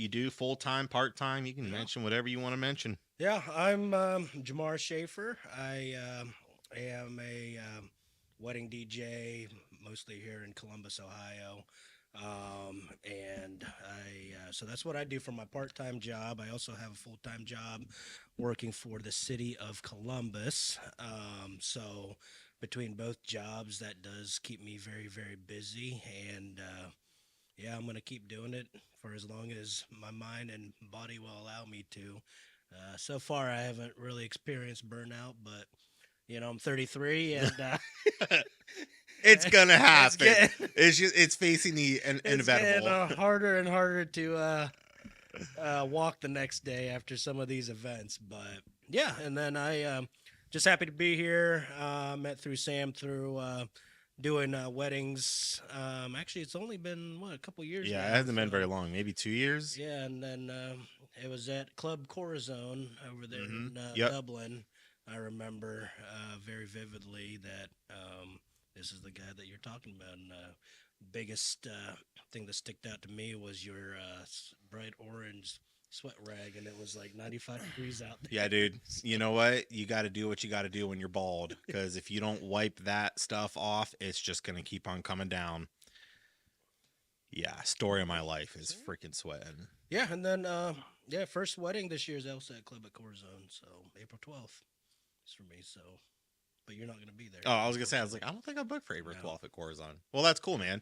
you do, full-time, part-time. You can mention whatever you want to mention. Yeah, I'm Jamar Shaffer. I am a wedding DJ, mostly here in Columbus, Ohio. And so that's what I do for my part time job. I also have a full time job working for the city of Columbus. So between both jobs, that does keep me very, very busy. And yeah, I'm going to keep doing it for as long as my mind and body will allow me to. So far, I haven't really experienced burnout, but I'm 33, and It's gonna it's happen. getting It's facing the it's getting inevitable. harder and harder to walk the next day after some of these events. But yeah, and then I just happy to be here. Met through Sam through doing weddings. Actually, it's only been what a couple years Yeah, it now. hasn't been very So long. Maybe 2 years. yeah, and then it was at Club Corazon over there in Yep. Dublin. I remember very vividly that this is the guy that you're talking about. And biggest thing that sticked out to me was your bright orange sweat rag, and it was like 95 degrees out Yeah, there. dude. You know what? You got to do what you got to do when you're bald, because if you don't wipe that stuff off, it's just gonna keep on coming down. Yeah, story of my life is freaking sweating. Yeah, and then yeah, first wedding this year is also at Club at Corazon, so April 12th is for me. So, but you're not going to be there, Oh, I was gonna say, I was like, unfortunately. I don't think I booked for April No. 12th at Corazon. Well, that's cool, man.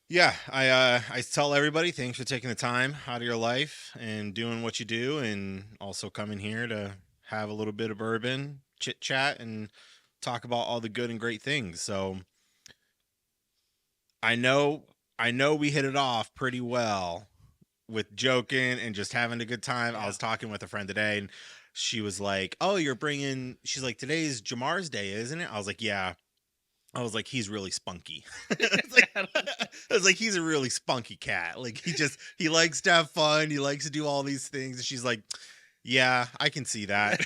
Yeah, I tell everybody thanks for taking the time out of your life and doing what you do, and also coming here to have a little bit of bourbon, chit chat, and talk about all the good and great things. So I know I know we hit it off pretty well with joking and just having a good time. I Yeah. was talking with a friend today, and she was like, "Oh, you're bringing." She's like, "Today's Jamar's day, isn't it?" I was like, "Yeah." I was like, he's really spunky. It's like, I was like, he's a really spunky cat. Like he likes to have fun. He likes to do all these things. And she's like, yeah, I can see that.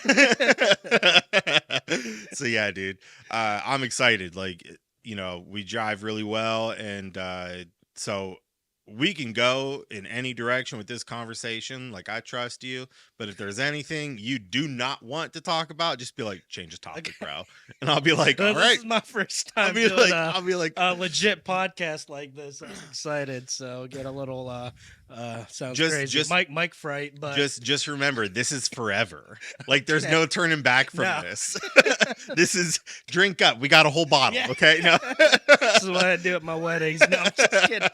So yeah, dude, I'm excited. Like, we drive really well, and so we can go in any direction with this conversation. Like, I trust you, but if there's anything you do not want to talk about, just be like, change the topic, Okay. bro. And I'll be like, all This right. is my first I'll time be doing like, I'll be like, a legit podcast like this. I'm excited. So get a little sounds just, crazy. just, Mike fright, but just remember, this is forever. Like, there's okay. no turning back from No. this. This is drink up. We got a whole bottle. Yeah. Okay, no. This is what I do at my weddings. No, I'm just kidding.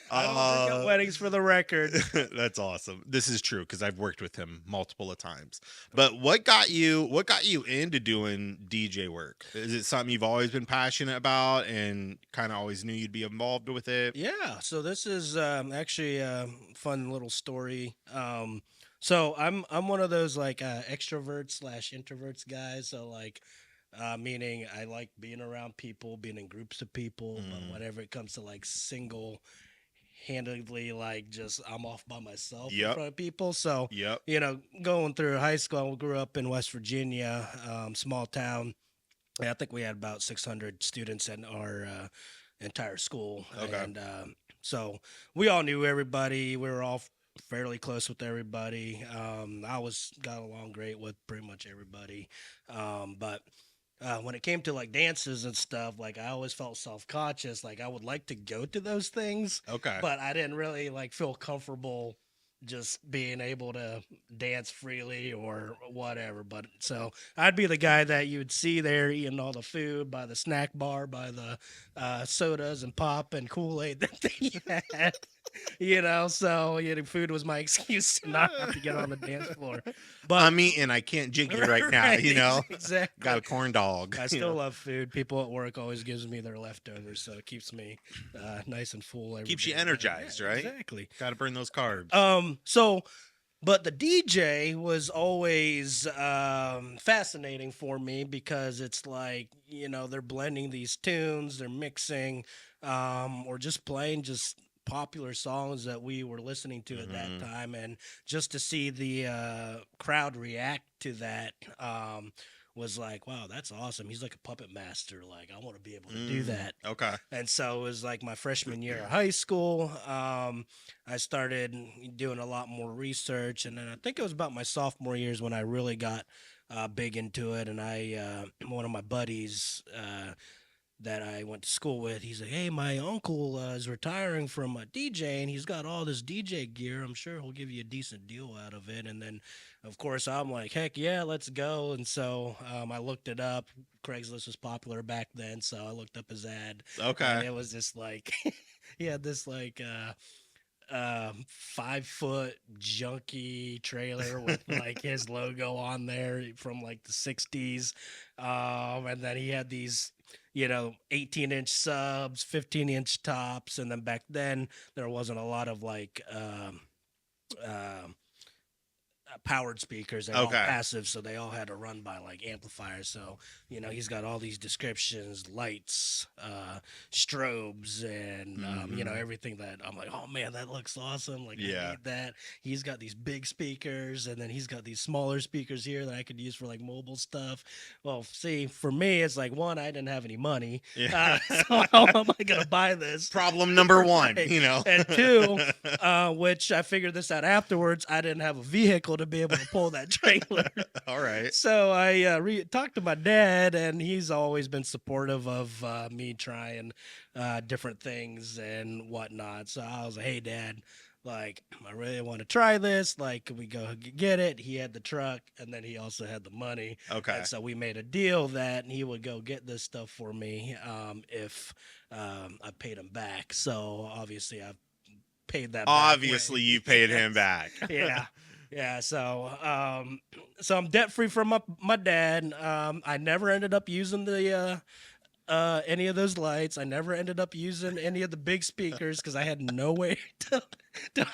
I don't drink at uh, weddings for the record. that's awesome. This is true because I've worked with him multiple of times. But what got you? What got you into doing DJ work? Is it something you've always been passionate about and kind of always knew you'd be involved with it? Yeah, so this is actually a fun little story. So I'm one of those like extroverts slash introverts guys. So like, meaning I like being around people, being in groups of people, but Mm, whenever it comes to like single handedly, like just I'm off by myself in yep. front of people. So Yep. going through high school, I grew up in West Virginia, small town. Yeah, I think we had about 600 students in our entire school, Okay. and so we all knew everybody. We were all fairly close with everybody. I was got along great with pretty much everybody, but. When it came to like dances and stuff, like I always felt self conscious. Like I would like to go to those things, Okay. but I didn't really like feel comfortable just being able to dance freely or whatever. But so I'd be the guy that you'd see there eating all the food by the snack bar, by the sodas and pop and Kool Aid that they had. So food was my excuse to not have to get on the dance floor. But I'm eating. I can't jiggy right now. right, Got exactly. a corn dog. I still love food. People at work always gives me their leftovers, so it keeps me nice and full every Keeps you day. energized, Yeah, right? exactly. Got to burn those carbs. So, but the DJ was always fascinating for me because it's like they're blending these tunes, they're mixing, or just playing just popular songs that we were listening to at that Mm-hmm. time, and just to see the crowd react to that was like, wow, that's awesome. He's like a puppet master. Like, I want to be able to do Mm, that. okay. And so it was like my freshman year of high school. I started doing a lot more research. And then I think it was about my sophomore years when I really got big into it. And one of my buddies, that I went to school with, he's like, "Hey, my uncle is retiring from a DJ, and he's got all this DJ gear. I'm sure he'll give you a decent deal out of it." And then, of course, I'm like, "Heck yeah, let's go!" And so I looked it up. Craigslist was popular back then, so I looked up his ad, and Okay. it was just like he had this like 5 foot junky trailer with like his logo on there from like the 60s. And then he had these, 18-inch subs, 15-inch tops. And then back then, there wasn't a lot of like, um powered speakers. They're all Okay. passive, so they all had to run by like amplifiers. So he's got all these descriptions, lights, strobes, and Hmm. everything that I'm like, oh man, that looks awesome. Like I Yeah. need that. He's got these big speakers, and then he's got these smaller speakers here that I could use for like mobile stuff. Well, see, for me, it's like one, I didn't have any money, Yeah. so how am I gonna buy this? Problem number one, Right. you know. And two, which I figured this out afterwards, I didn't have a vehicle to be able to pull that trailer. All right. So I talked to my dad, and he's always been supportive of me trying different things and whatnot. So I was like, "Hey, Dad, like I really want to try this. Like, can we go get it?" He had the truck, and then he also had the money, Okay. and so we made a deal that he would go get this stuff for me if I paid him back. So obviously, I paid that back Obviously, way. you paid him Yes. back. Yeah. Yeah, so I'm debt free from my dad. I never ended up using the any of those lights. I never ended up using any of the big speakers because I had no way to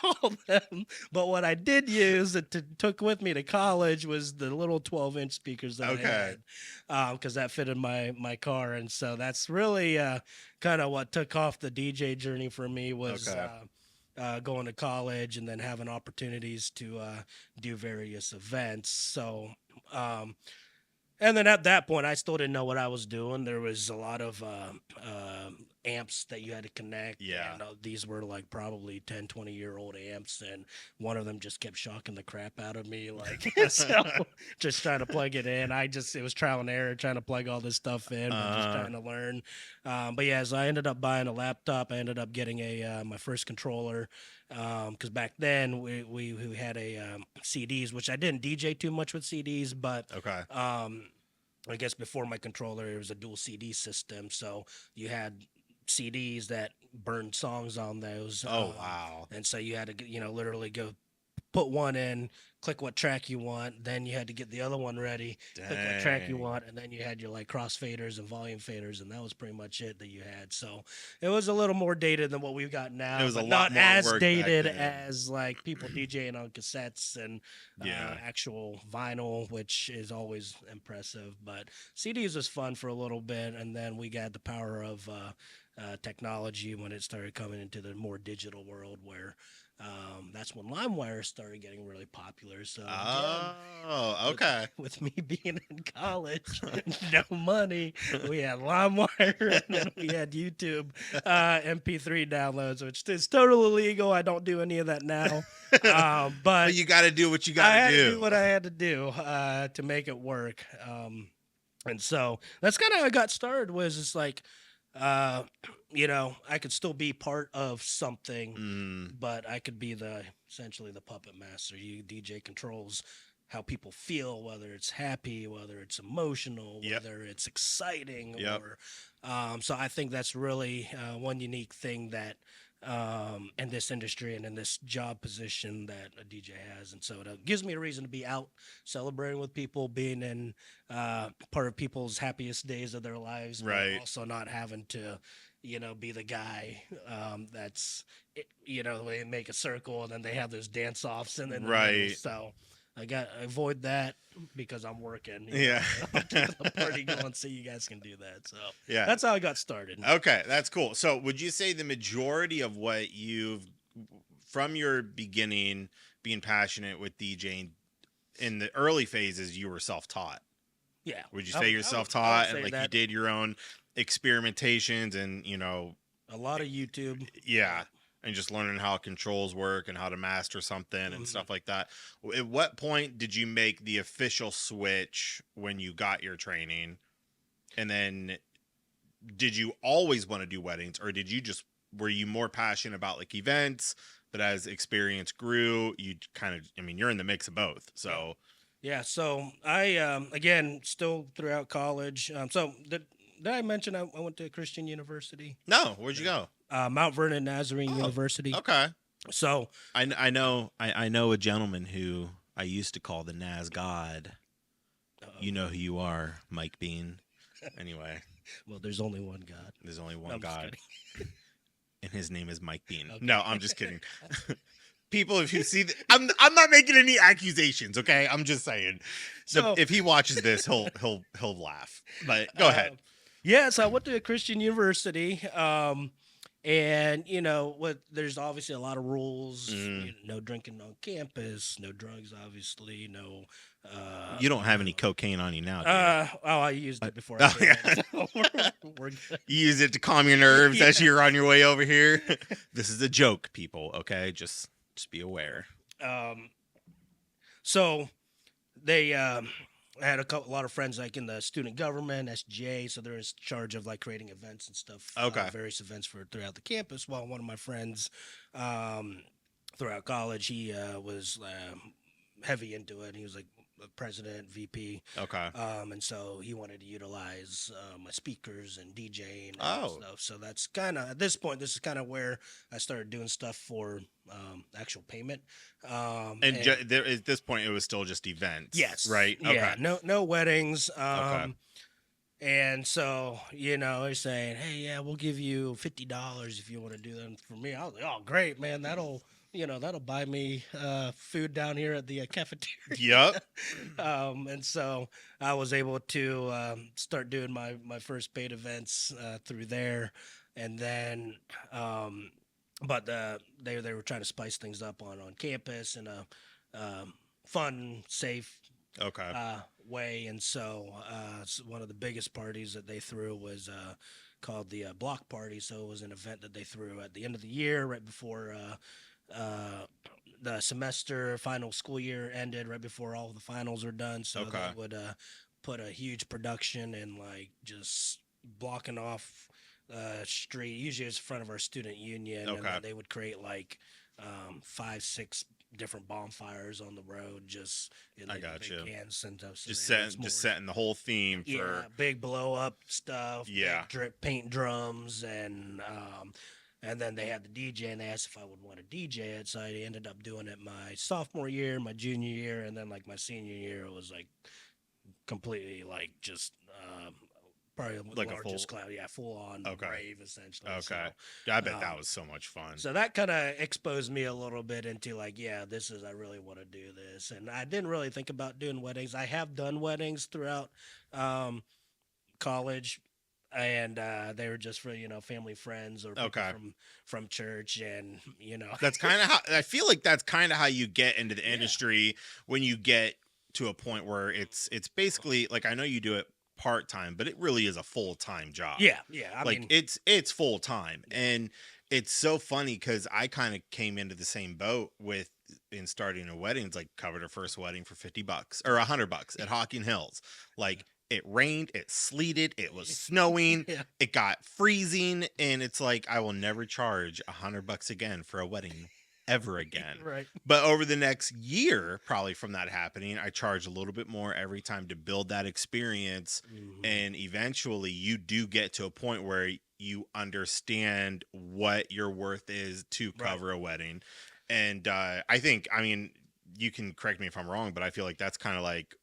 hold them. But what I did use that took with me to college was the little 12-inch speakers that I Okay. had, because that fit in my car, and so that's really kind of what took off the DJ journey for me was. Okay. Going to college and then having opportunities to do various events. So, um, and then at that point, I still didn't know what I was doing. There was a lot of amps that you had to connect, Yeah. and these were like probably 10, 20-year-old amps, and one of them just kept shocking the crap out of me. Like, so just trying to plug it in. It was trial and error trying to plug all this stuff in, but just uh. trying to learn. But yeah, so I ended up buying a laptop. I ended up getting my first controller because back then we had CDs, which I didn't DJ too much with CDs, but Okay. I guess before my controller, it was a dual CD system, so you had CDs that burned songs on those, Oh wow. and so you had to, literally go put one in, click what track you want, then you had to get the other one ready, click what track you Dang. want, and then you had your like crossfaders and volume faders, and that was pretty much it that you had. So it was a little more dated than what we've got It now, was a but lot not more as work back dated then. as like people DJing on cassettes and Yeah. actual vinyl, which is always impressive. But CDs was fun for a little bit, and then we got the power of technology when it started coming into the more digital world where that's when LimeWire started getting really popular. So again, Oh, with okay. with me being in college, no money, we had LimeWire and then we had YouTube MP3 downloads, which is totally illegal. I don't do any of that now, But but you got to do what you got I to had to do. do what I had to do to make it work. And so that's kind of how I got started. Was it's like, uh, I could still be part of something, Mm, but I could be essentially the puppet master. You DJ controls how people feel, whether it's happy, whether it's emotional, yep. whether it's exciting, Yep. or so I think that's really one unique thing that in this industry and in this job position that a DJ has, and so it gives me a reason to be out celebrating with people, being in part of people's happiest days of their lives, but Right. also not having to be the guy they make a circle and then they have those dance offs in the middle. Right. So I avoid that because I'm working. Yeah. I'm keeping the party going so you guys can do that. So Yeah. that's how I got started. Okay, that's cool. So, would you say the majority of what from your beginning being passionate with DJing in the early phases, you were self-taught? Yeah, Would you I say would, you're I would, I would self-taught and say like you that did your own experimentations and a lot of YouTube. yeah, and just learning how controls work and how to master something and Mhm. stuff like that. At what point did you make the official switch when you got your training? And then did you always want to do weddings, or did you just were you more passionate about like events, but as experience grew, you kind of I mean, you're in the mix of both. Yeah. So, Yeah, so I again still throughout college. Did I mention I went to a Christian university? no, where'd you No. go? Mount Vernon Nazarene Oh, University. okay. So I know a gentleman who I used to call the Naz God. uh, You know who you are, Mike Bean. Anyway, well, there's only one God. there's only No, one I'm just God, kidding. and his name is Mike Bean. No, I'm Okay. just kidding. People, if you see, I'm not making any accusations. Okay, I'm just saying. So If he watches this, he'll laugh. But go ahead. Um, yeah, so I went to a Christian university, and what? There's obviously a lot of rules. Mm, No drinking on campus, no drugs, obviously, no. you don't have any cocaine on you now, do you? Oh, I used it before I Oh came yeah, in. So we're good. you use it to calm your nerves as Yeah. you're on your way over here. This is a joke, people. Okay, just be aware. Um, so they I had a lot of friends like in the student government SJ, so they're in charge of like creating events and stuff, Okay. various events for throughout the campus. While one of my friends, um, throughout college, he was heavy into it. He was like a president, VP, Okay. and so he wanted to utilize my speakers and DJing and Oh, stuff. So that's kind of at this point. This is kind of where I started doing stuff for actual payment. and And there, at this point, it was still just events, yes, right? Okay. yeah, no weddings. Okay. And so they're saying, hey, yeah, we'll give you $50 if you want to do that for me. I was like, oh, great, man, that'll buy me food down here at the cafeteria. Yep. And so I was able to start doing my first paid events through there, and then but they were trying to spice things up on campus in a fun, safe Okay. way. And so one of the biggest parties that they threw was called the block party. So it was an event that they threw at the end of the year, right before the semester final school year ended, right before all the finals were done. So Okay. they would put a huge production and like just blocking off street. Usually it's in front of our student union, and Okay. then they would create like 5, 6 different bonfires on the road, just in I like got big you. cans and stuff. So Just yeah, it's setting, more just setting the whole theme yeah, for big blow up stuff, yeah. big drip paint drums, and then they had the DJ, and they asked if I would want to DJ it. So I ended up doing it my sophomore year, my junior year, and then like my senior year, it was like completely like just probably the Like a full. largest cloud, yeah, full on Okay. rave essentially. Okay. Yeah, I bet that Um, was so much fun. so that kind of exposed me a little bit into like, yeah, I really want to do this. And I didn't really think about doing weddings. I have done weddings throughout um, college, and they were just for family, friends, or people Okay. from church, and That's kind of how I feel like that's kind of how you get into the yeah, industry when you get to a point where it's basically like I know you do it part time, but it really is a full time job. yeah, yeah. I Like mean, it's full time, yeah, and it's so funny because I kind of came into the same boat with in starting a wedding. It's like covered her first wedding for $50 or $100 at Hocking Hills. Like it rained, it sleeted, it was snowing, yeah, it got freezing, and it's like I will never charge $100 again for a wedding ever again. right. But over the next year, probably from that happening, I charge a little bit more every time to build that experience. Hmm. And eventually you do get to a point where you understand what your worth is to Right. cover a wedding. And I think, I mean, you can correct me if I'm wrong, but I feel like that's kind of like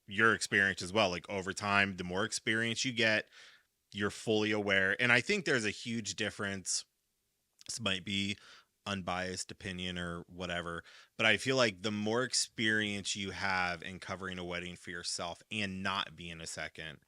your experience as well. Like over time, the more experience you get, you're fully aware. And I think there's a huge difference. This might be unbiased opinion or whatever, but I feel like the more experience you have in covering a wedding for yourself and not being a second,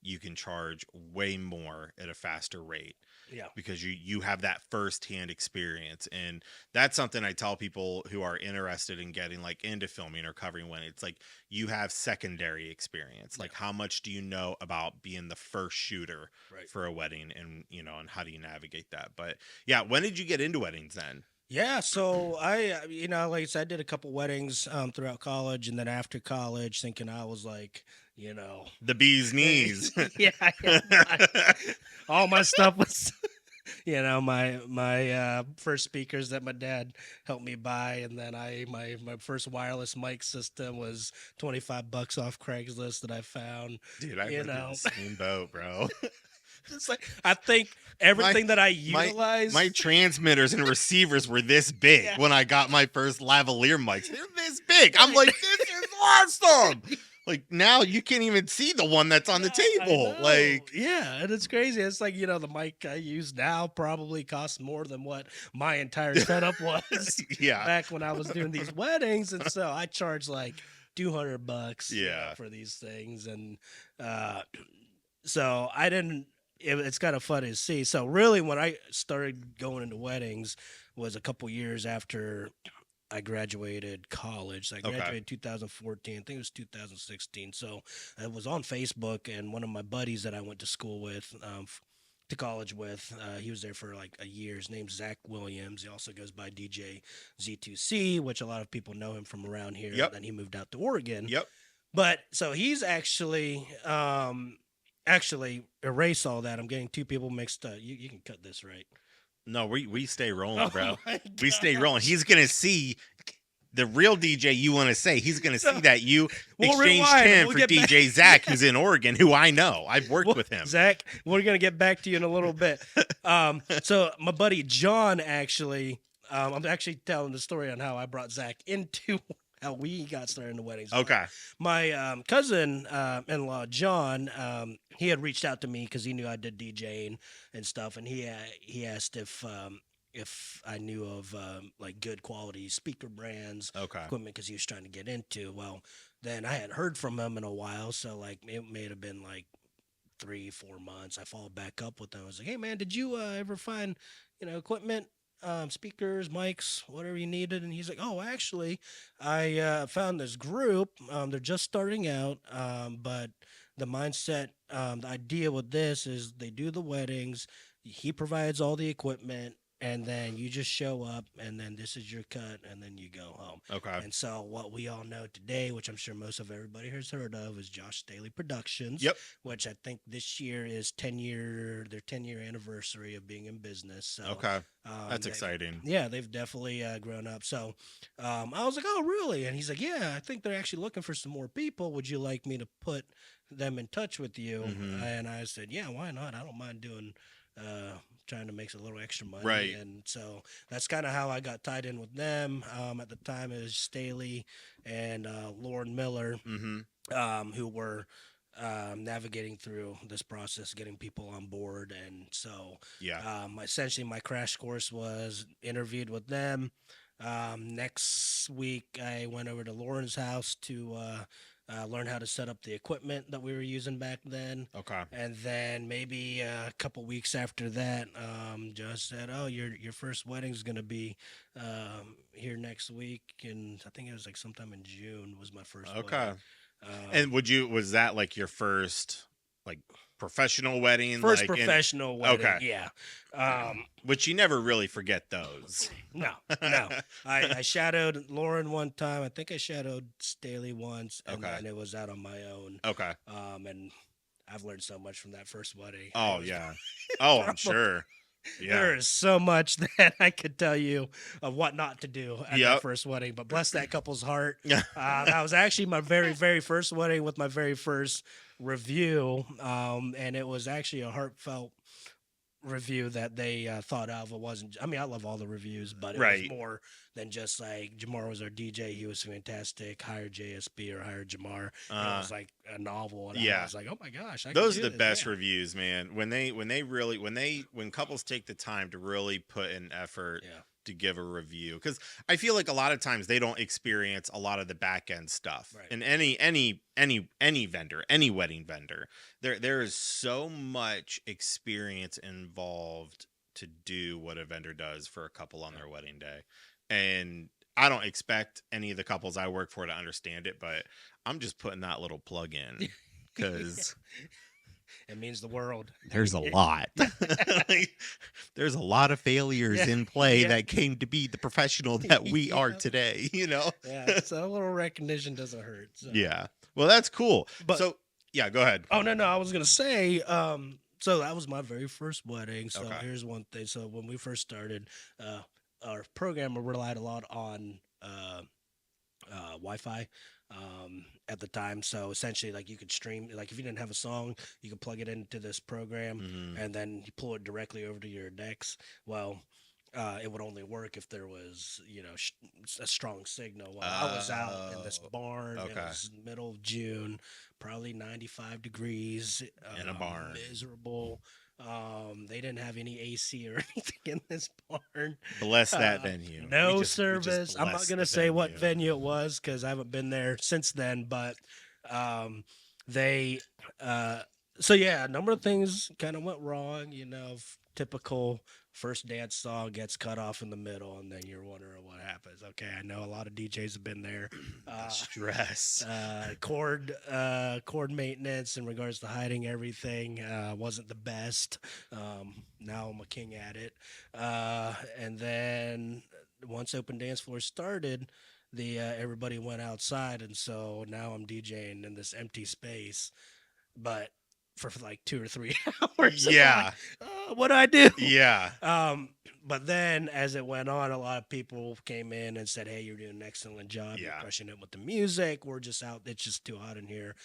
you can charge way more at a faster rate. Yeah. because you have that firsthand experience. And that's something I tell people who are interested in getting like into filming or covering when it's like you have secondary experience. Yeah. Like how much do you know about being the first shooter Right. for a wedding, and and how do you navigate that? But yeah, when did you get into weddings then? Yeah, so like I said, I did a couple weddings throughout college, and then after college, thinking I was like, you know, The bee's knees. yeah, I had all my stuff was, my first speakers that my dad helped me buy, and then my first wireless mic system was $25 off Craigslist that I found, Dude, I you went through the know. same boat, bro. It's like I think my everything that I my my utilize, transmitters and receivers were this big yeah, when I got my first lavalier mics. They're this big. I'm right. like, this is awesome. Like now you can't even see the one that's on No, the I table. know. Like, Yeah, and it's crazy. It's like, the mic I use now probably costs more than what my entire setup was yeah, back when I was doing these weddings. And so I charge like $200, yeah. for these things. And uh so I didn't it's kind of funny to see. So really when I started going into weddings was a couple years after I graduated college. So I Okay. graduated 2014. I think it was 2016. So I was on Facebook, and one of my buddies that I went to school with, to college with, he was there for like a year. His name's Zach Williams. He also goes by DJ Z2C, which a lot of people know him from around here. Yep. Then he moved out to Oregon. Yep. But so he's actually erase all that. I'm getting two people mixed up. You can cut this, right? No, we stay rolling, Oh bro. my We stay rolling. gosh. He's gonna see the real DJ you want to say. He's gonna So see that you we'll exchanged rewind. him We'll for get back. DJ Zach, who's in Oregon, who I know. I've worked Well, with him. Zach, we're gonna get back to you in a little bit. So my buddy John actually, I'm actually telling the story on how I brought Zach into how we got started in the weddings. Okay. My cousin in-law John, he had reached out to me because he knew I did DJing and stuff, and he asked if I knew of like good quality speaker brands, Okay. equipment, because he was trying to get into. Well, then I hadn't heard from him in a while, so like it may have been like 3 4 months. I followed back up with him. I was like, hey man, did you ever find equipment, speakers, mics, whatever you needed? And he's like, oh, actually, I found this group. They're just starting out, but the mindset, the idea with this is they do the weddings. He provides all the equipment, and then you just show up, and then this is your cut, and then you go home. Okay. And so, what we all know today, which I'm sure most of everybody has heard of, is Josh Staley Productions, Yep. which I think this year is their 10-year anniversary of being in business. So, Okay. That's they exciting. yeah, they've definitely grown up. So I was like, oh, really? And he's like, yeah, I think they're actually looking for some more people. Would you like me to put them in touch with you? Mm-hmm. And I said, yeah, why not? I don't mind doing, trying to make a little extra money. Right. And so that's kind of how I got tied in with them. At the time, it was Staley and Lauren Miller, Mm-hmm. who were navigating through this process, getting people on board. And so Yeah. essentially, my crash course was interviewed with them. Next week, I went over to Lauren's house to learn how to set up the equipment that we were using back then. Okay. And then maybe a couple weeks after that, Josh said, "Oh, your first wedding is going to be here next week," and I think it was like sometime in June was my first Okay. wedding. And was that like your first like professional wedding? First Like professional wedding, okay. yeah. Which you never really forget those. No, no. I shadowed Lauren one time. I think I shadowed Staley once, and Okay. then it was out on my own. Okay. And I've learned so much from that first wedding. Oh yeah. Oh, I'm sure. There Yeah. is so much that I could tell you of what not to do at Yep. that first wedding, but bless that couple's heart. Yeah. That was actually my very, very first wedding with my very first review. And it was actually a heartfelt review that they thought of. It wasn't, I mean, I love all the reviews, but it Right. was more than just like Jamar was our DJ. He was fantastic. Hire JSB or hire Jamar. It was like a novel. And I yeah. was like, oh my gosh. I Those can are do the this. best Yeah. reviews, man. When couples take the time to really put in effort Yeah. to give a review, because I feel like a lot of times they don't experience a lot of the back end stuff. Right. And any vendor, any wedding vendor, there is so much experience involved to do what a vendor does for a couple on their wedding day. And I don't expect any of the couples I work for to understand it, but I'm just putting that little plug in because It means the world. there's a lot. Like, there's a lot of failures Yeah, in play yeah, that came to be the professional that we are yeah, today, you know? yeah. So a little recognition doesn't hurt. So, Yeah. Well, that's cool. but So, yeah, go ahead. oh no, no, I was gonna say, so that was my very first wedding. So Okay. here's one thing. So when we first started, uh, our program relied a lot on Wi-Fi at the time. So essentially, like you could stream, like if you didn't have a song, you could plug it into this program, Hmm. and then you pull it directly over to your decks. Well, it would only work if there was, a strong signal. Well, I was out in this Oh, barn. It okay. was middle of June, probably 95 degrees, In a barn. miserable. They didn't have any AC or anything in this barn. Bless that Uh, venue. no We just service. I'm not bless gonna the say what venue. venue it was because I haven't been there since then. But um, they, uh, so yeah, a number of things kind of went wrong. Typical first dance song gets cut off in the middle, and then you're wondering what happens. Okay, I know a lot of DJs have been there. The Uh, stress. chord maintenance in regards to hiding everything wasn't the best. Now I'm a king at it. And then once open dance floor started, the everybody went outside, and so now I'm DJing in this empty space, but for like 2 or 3 hours. And I'm like, Yeah. what do I do? Yeah. Um, but then as it went on, a lot of people came in and said, "Hey, you're doing an excellent job. You're Yeah. crushing it with the music. We're just out. It's just too hot in here.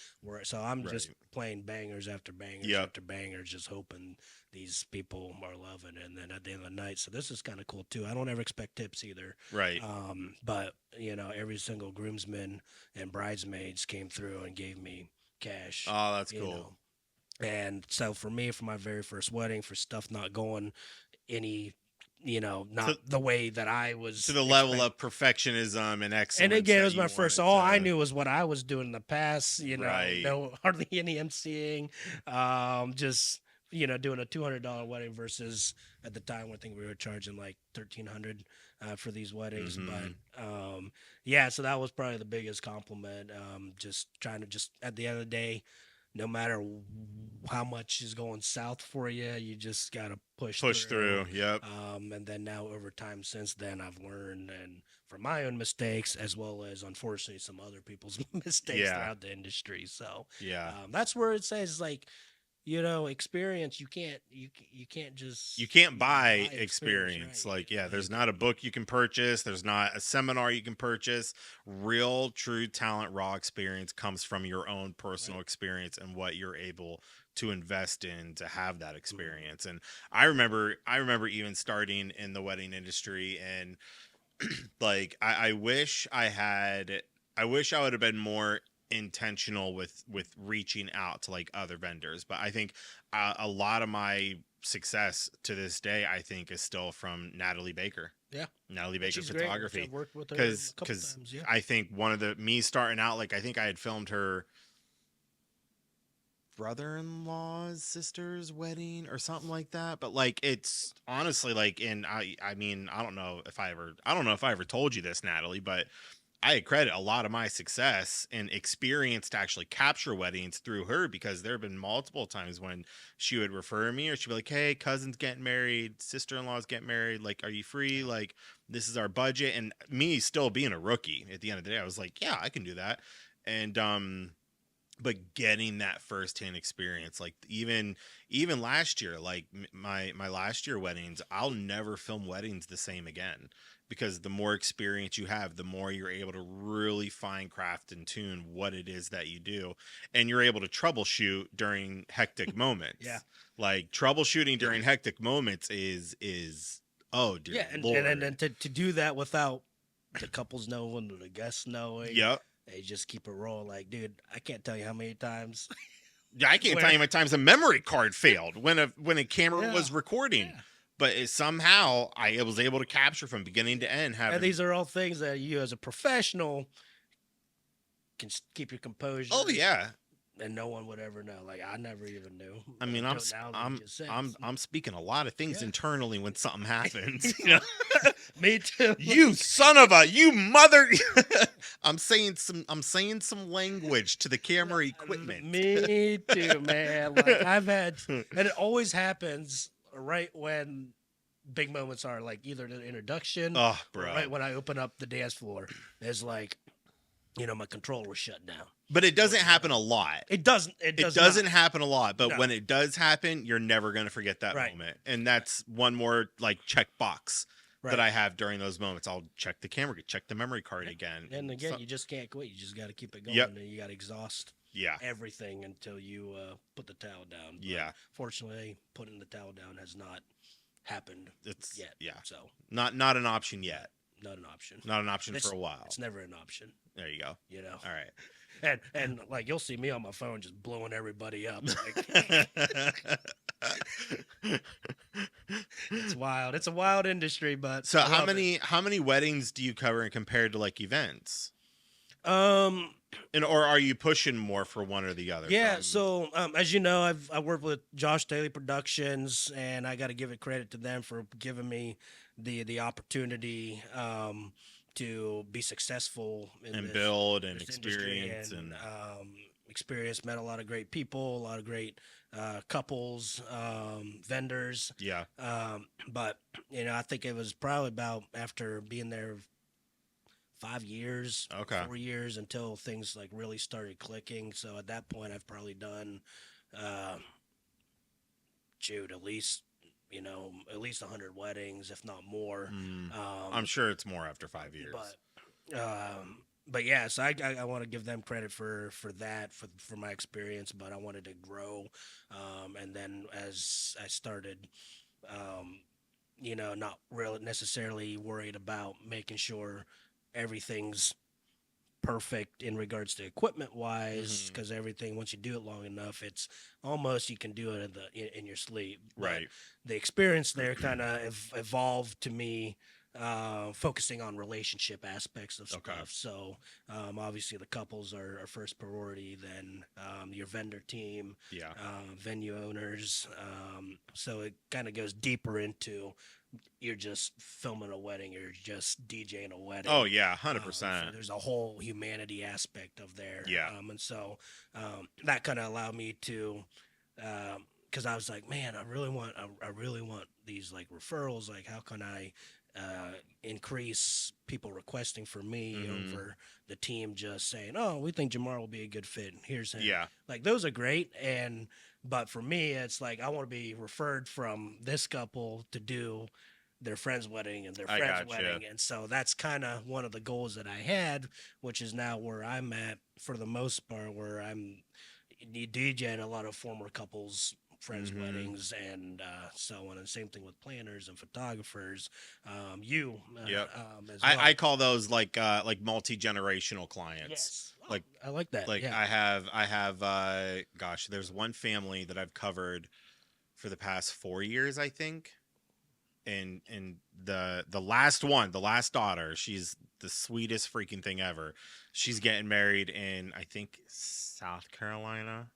So I'm just Right. playing bangers after bangers Yep. after bangers, just hoping these people are loving it. And then at the end of the night, so this is kind of cool too. I don't ever expect tips either. Right. But every single groomsman and bridesmaids came through and gave me cash. Oh, that's You cool. know, and so for me, for my very first wedding, for stuff not going any, not To the way that I was the level expect. of perfectionism and And excellence again, it that was you my first. So wanted all I to. knew was what I was doing in the past. Right. No hardly any emceeing. Just doing a $200 wedding versus at the time I think we were charging like 1,300 for these weddings. Hmm. But yeah, so that was probably the biggest compliment. Just trying to just at the end of the day, no matter how much is going south for you, you just got to push Push through. through. Yep. And then now over time since then, I've learned and from my own mistakes as well as unfortunately some other people's mistakes Yeah. throughout the industry. So Yeah. that's where it says like, experience. You can't You just can't buy buy experience, experience. right? Like, yeah, You there's not a book you can purchase. There's not a seminar you can purchase. Real, true talent, raw experience comes from your own personal right. experience and what you're able to invest in to have that Mhm. experience. And I remember even starting in the wedding industry, and like I wish I would have been more intentional with reaching out to like other vendors, but I think a lot of my success to this day I think is still from Yeah, Natalie and Baker she's great. photography, I've worked with her a couple because times. Yeah. I think one of the me starting out, like I think I had filmed her brother-in-law's sister's wedding or something like that, but like it's honestly like, and I mean I don't know if I ever told you this, Natalie, but I credit a lot of my success and experience to actually capture weddings through her, because there have been multiple times when she would refer me, or she'd be like, "Hey, cousin's getting married, sister-in-law's getting married. Like, are you free? Yeah. Like, this is our budget." And me still being a rookie at the end of the day, I was like, "Yeah, I can do that." And but getting that firsthand experience, like even last year, like my last year weddings, I'll never film weddings the same again, because the more experience you have, the more you're able to really fine craft and tune what it is that you do, and you're able to troubleshoot during hectic Yeah. moments. Like troubleshooting during hectic moments is oh dear Yeah, and lord. to do that without the couples knowing or the guests knowing, Yep. they just keep it rolling. Like, dude, I can't tell you how many times Yeah, I can't tell where you how many times a memory card failed when a camera yeah, was recording. yeah, but somehow I was able to capture from beginning to end. And Having these are all things that you, as a professional, can keep your oh composure, yeah, and no one would ever know. Like I never even knew I mean, until now that you just said. I'm speaking a lot of things Yeah, internally when something happens. You know, yeah. Me too. you son of a you mother. I'm saying some language to the camera equipment. Me too, man. Like I've had, and it always happens right when big moments are, like either the introduction Oh, or right bro. when I open up the dance floor. It's like, my controller shut down. But it Or doesn't happen whatever. a lot. It doesn't. It It does doesn't not. happen a lot, but No. when it does happen, you're never going to forget that Right. moment. And that's one more like check box that Right. I have during those moments. I'll check the camera, check the memory card again. And again, so- you just can't quit. You just got to keep it going, Yep. and you got to exhaust yeah. everything until you put the towel down. But Yeah. fortunately, putting the towel down has not happened It's yet. yeah. So Not an option yet. not an option. Not an option It's- for a while. It's never an option. There you go. All All right. and like you'll see me on my phone just blowing everybody up. Like, it's wild. It's a wild industry, but So I love it. how many weddings do you cover compared to like events? Um. And or are you pushing more for one or the other? Yeah. From- So as you know, I work with Josh Daly Productions, and I got to give it credit to them for giving me the opportunity to be successful in and this, build and this industry experience and experience. Met a lot of great people, a lot of great couples, vendors. yeah. But I think it was probably about after being there 5 years, Okay. 4 years until things like really started clicking. So at that point, I've probably done, shoot, at least 100 weddings, if not more. I'm sure it's more after 5 years. But yeah, so I want to give them credit for that, for my experience. But I wanted to grow, and then as I started, not really necessarily worried about making sure everything's perfect in regards to equipment wise, because everything, once you do it long enough, it's almost you can do it in your sleep. But Right. the experience there kind of evolved to me focusing on relationship aspects of stuff. Okay. So obviously the couples are first priority, then your vendor team, Yeah. venue owners. So it kind of goes deeper into you're just filming a wedding, you're just DJing a wedding. Oh yeah, So 100%. there's a whole humanity aspect of there. Yeah. And so that kind of allowed me to, because I was like, man, I really want these like referrals. Like, how can I increase people requesting for me over the team just saying, oh, we think Jomar will be a good fit. Here's him. Yeah. Like those are great. But for me, it's like I want to be referred from this couple to do their friend's wedding and their I friend's gotcha. wedding. And so that's kind of one of the goals that I had, which is now where I'm at for the most part, where I'm DJing a lot of former couples, friends' weddings, and so on. And same thing with planners and photographers. Yep. As well. I call those like multi-generational clients. Yes. Like I like that. like yeah. I have gosh, there's one family that I've covered for the past 4 years, I think. And the last one, the last daughter, she's the sweetest freaking thing ever. She's getting married in, I think, South Carolina,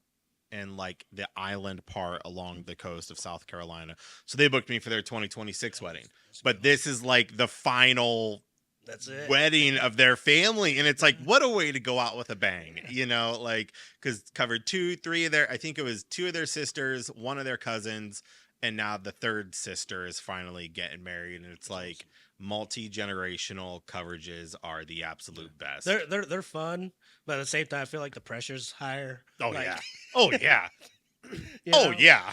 and like the island part along the coast of South Carolina. So they booked me for their 2026 wedding. But this is like the final That's it. wedding of their family, and it's like, what a way to go out with a bang, like, because covered 2-3 of their, I think it was 2 of their sisters, 1 of their cousins, and now the 3rd sister is finally getting married. And it's like multi-generational coverages are the absolute best. They're fun, but at the same time, I feel like the pressure's higher. Oh Like, yeah. Oh yeah. you Oh know? yeah.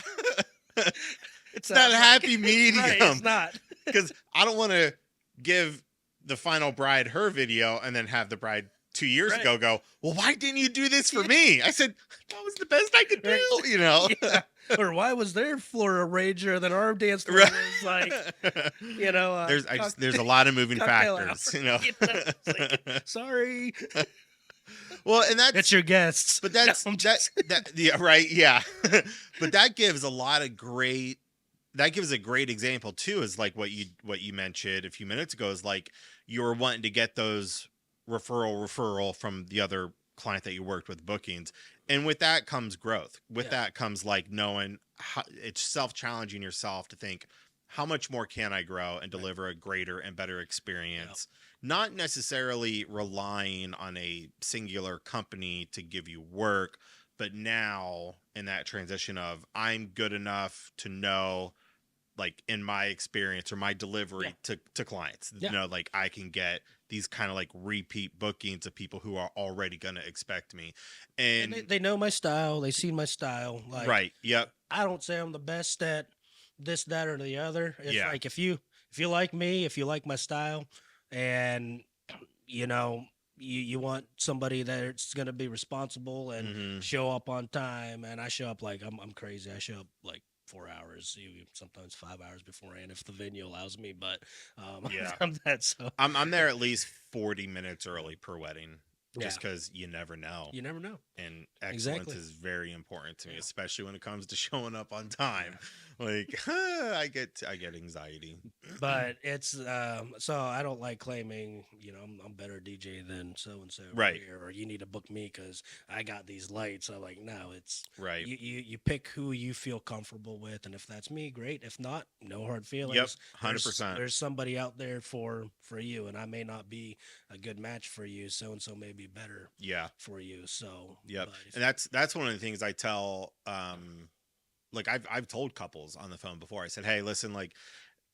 It's not a happy medium. Right, it's not. Because I don't want to give the final bride her video and then have the bride 2 years Right. ago go, well, why didn't you do this for me? I said, that was the best I could do, Yeah. Or why was their floor a rager than our dance floor Right. was like, there's a lot of moving cocktail factors, hour. It's like, sorry, Well, and that's it's your guests. but that's No, I'm just- that yeah, right, yeah. But that gives a lot of great that gives a great example too, is like what you mentioned a few minutes ago, is like you were wanting to get those referral from the other client that you worked with bookings, and with that comes growth. With Yeah. that comes like knowing how, it's self challenging yourself to think, how much more can I grow and Right. deliver a greater and better Yeah. experience, not necessarily relying on a singular company to give you work, but now in that transition of, I'm good enough to know, like in my experience or my Yeah. delivery to clients, Yeah. like I can get these kind of like repeat bookings of people who are already going to expect me. And And they know my style. They see my style. Like, right, yep, I don't say I'm the best at this, that, or the other. It's yeah, like if you like me, if you like my style, and you know you want somebody that's gonna be responsible and hmm, show up on time, and I show up like I'm crazy. I show up like 4 hours, sometimes 5 hours beforehand if the venue allows me. But yeah, I'm that so I'm there at least 40 minutes early per wedding, yeah. just because you never know. You never know. And excellence Exactly. is very important to me, Yeah. especially when it comes to showing up on time. Yeah. Like I get anxiety. But it's so I don't like claiming, I'm better DJ than so and so over Right, here, or you need to book me because I got these lights. I'm like, no, it's right, you pick who you feel comfortable with, and if that's me, great. If not, no hard yep, feelings. There's 100%. there's somebody out there for you, and I may not be a good match for you. So and so may be better Yeah, for you. So, yep. but if And that's one of the things I tell, like I've told couples on the phone before. I said, "Hey, listen, like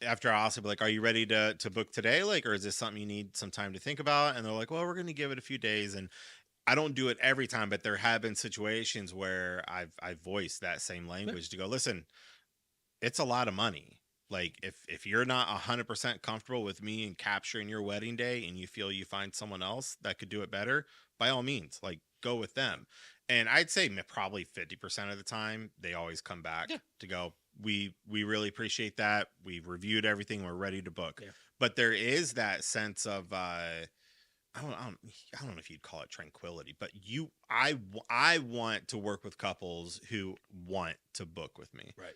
after I also be like, are you ready to book today? Like, or is this something you need some time to think about?" And they're like, "Well, we're going to give it a few days." And I don't do it every time, but there have been situations where I've voiced that same yeah, language to go, "Listen, it's a lot of money. Like if you're not 100% comfortable with me and capturing your wedding day, and you feel you find someone else that could do it better, by all means, like go with them." And I'd say probably 50% of the time they always come back yeah, to go, we really appreciate that. We've reviewed everything. We're ready to book. yeah, But there is that sense of I don't know if you'd call it tranquility, but I want to work with couples who want to book with me, right.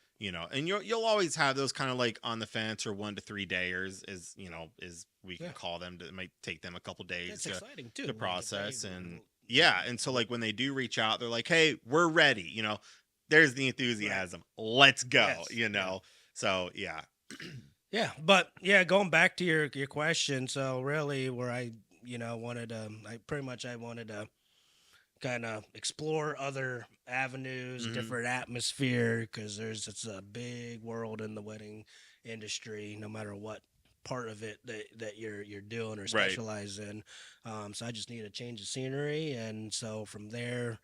and you'll always have those kind of like on the fence or 1 to 3 days, is we can Yeah, call them. It might take them a couple days that's exciting too. to Like if they, process, and you yeah, and so like when they do reach out, they're like, "Hey, we're ready," there's the right. enthusiasm. Let's go, Yes. Yeah. So yeah. Yeah, but yeah, going back to your question, so really where I pretty much I wanted to kind of explore other avenues, Hmm. different atmosphere, because it's a big world in the wedding industry, no matter what part of it that you're doing or Right. specialize in. So I just need a change of scenery, and so from there,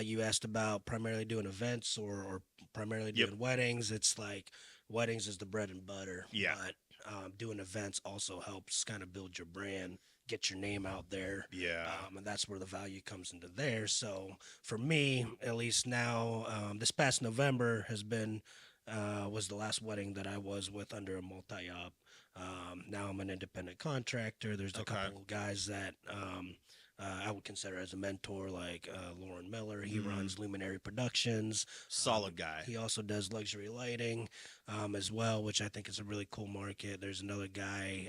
you asked about primarily doing events or primarily Yep. doing weddings. It's like weddings is the bread and butter, Yeah. but doing events also helps kind of build your brand, get your name out there, Yeah. and that's where the value comes into there. So for me, at least now, this past November was the last wedding that I was with under a multi-op. Now I'm an independent contractor. There's a Okay. couple of guys that I would consider as a mentor, like Lauren Miller. He Mm, runs Luminary Productions. solid guy. He also does luxury lighting as well, which I think is a really cool market. There's another guy.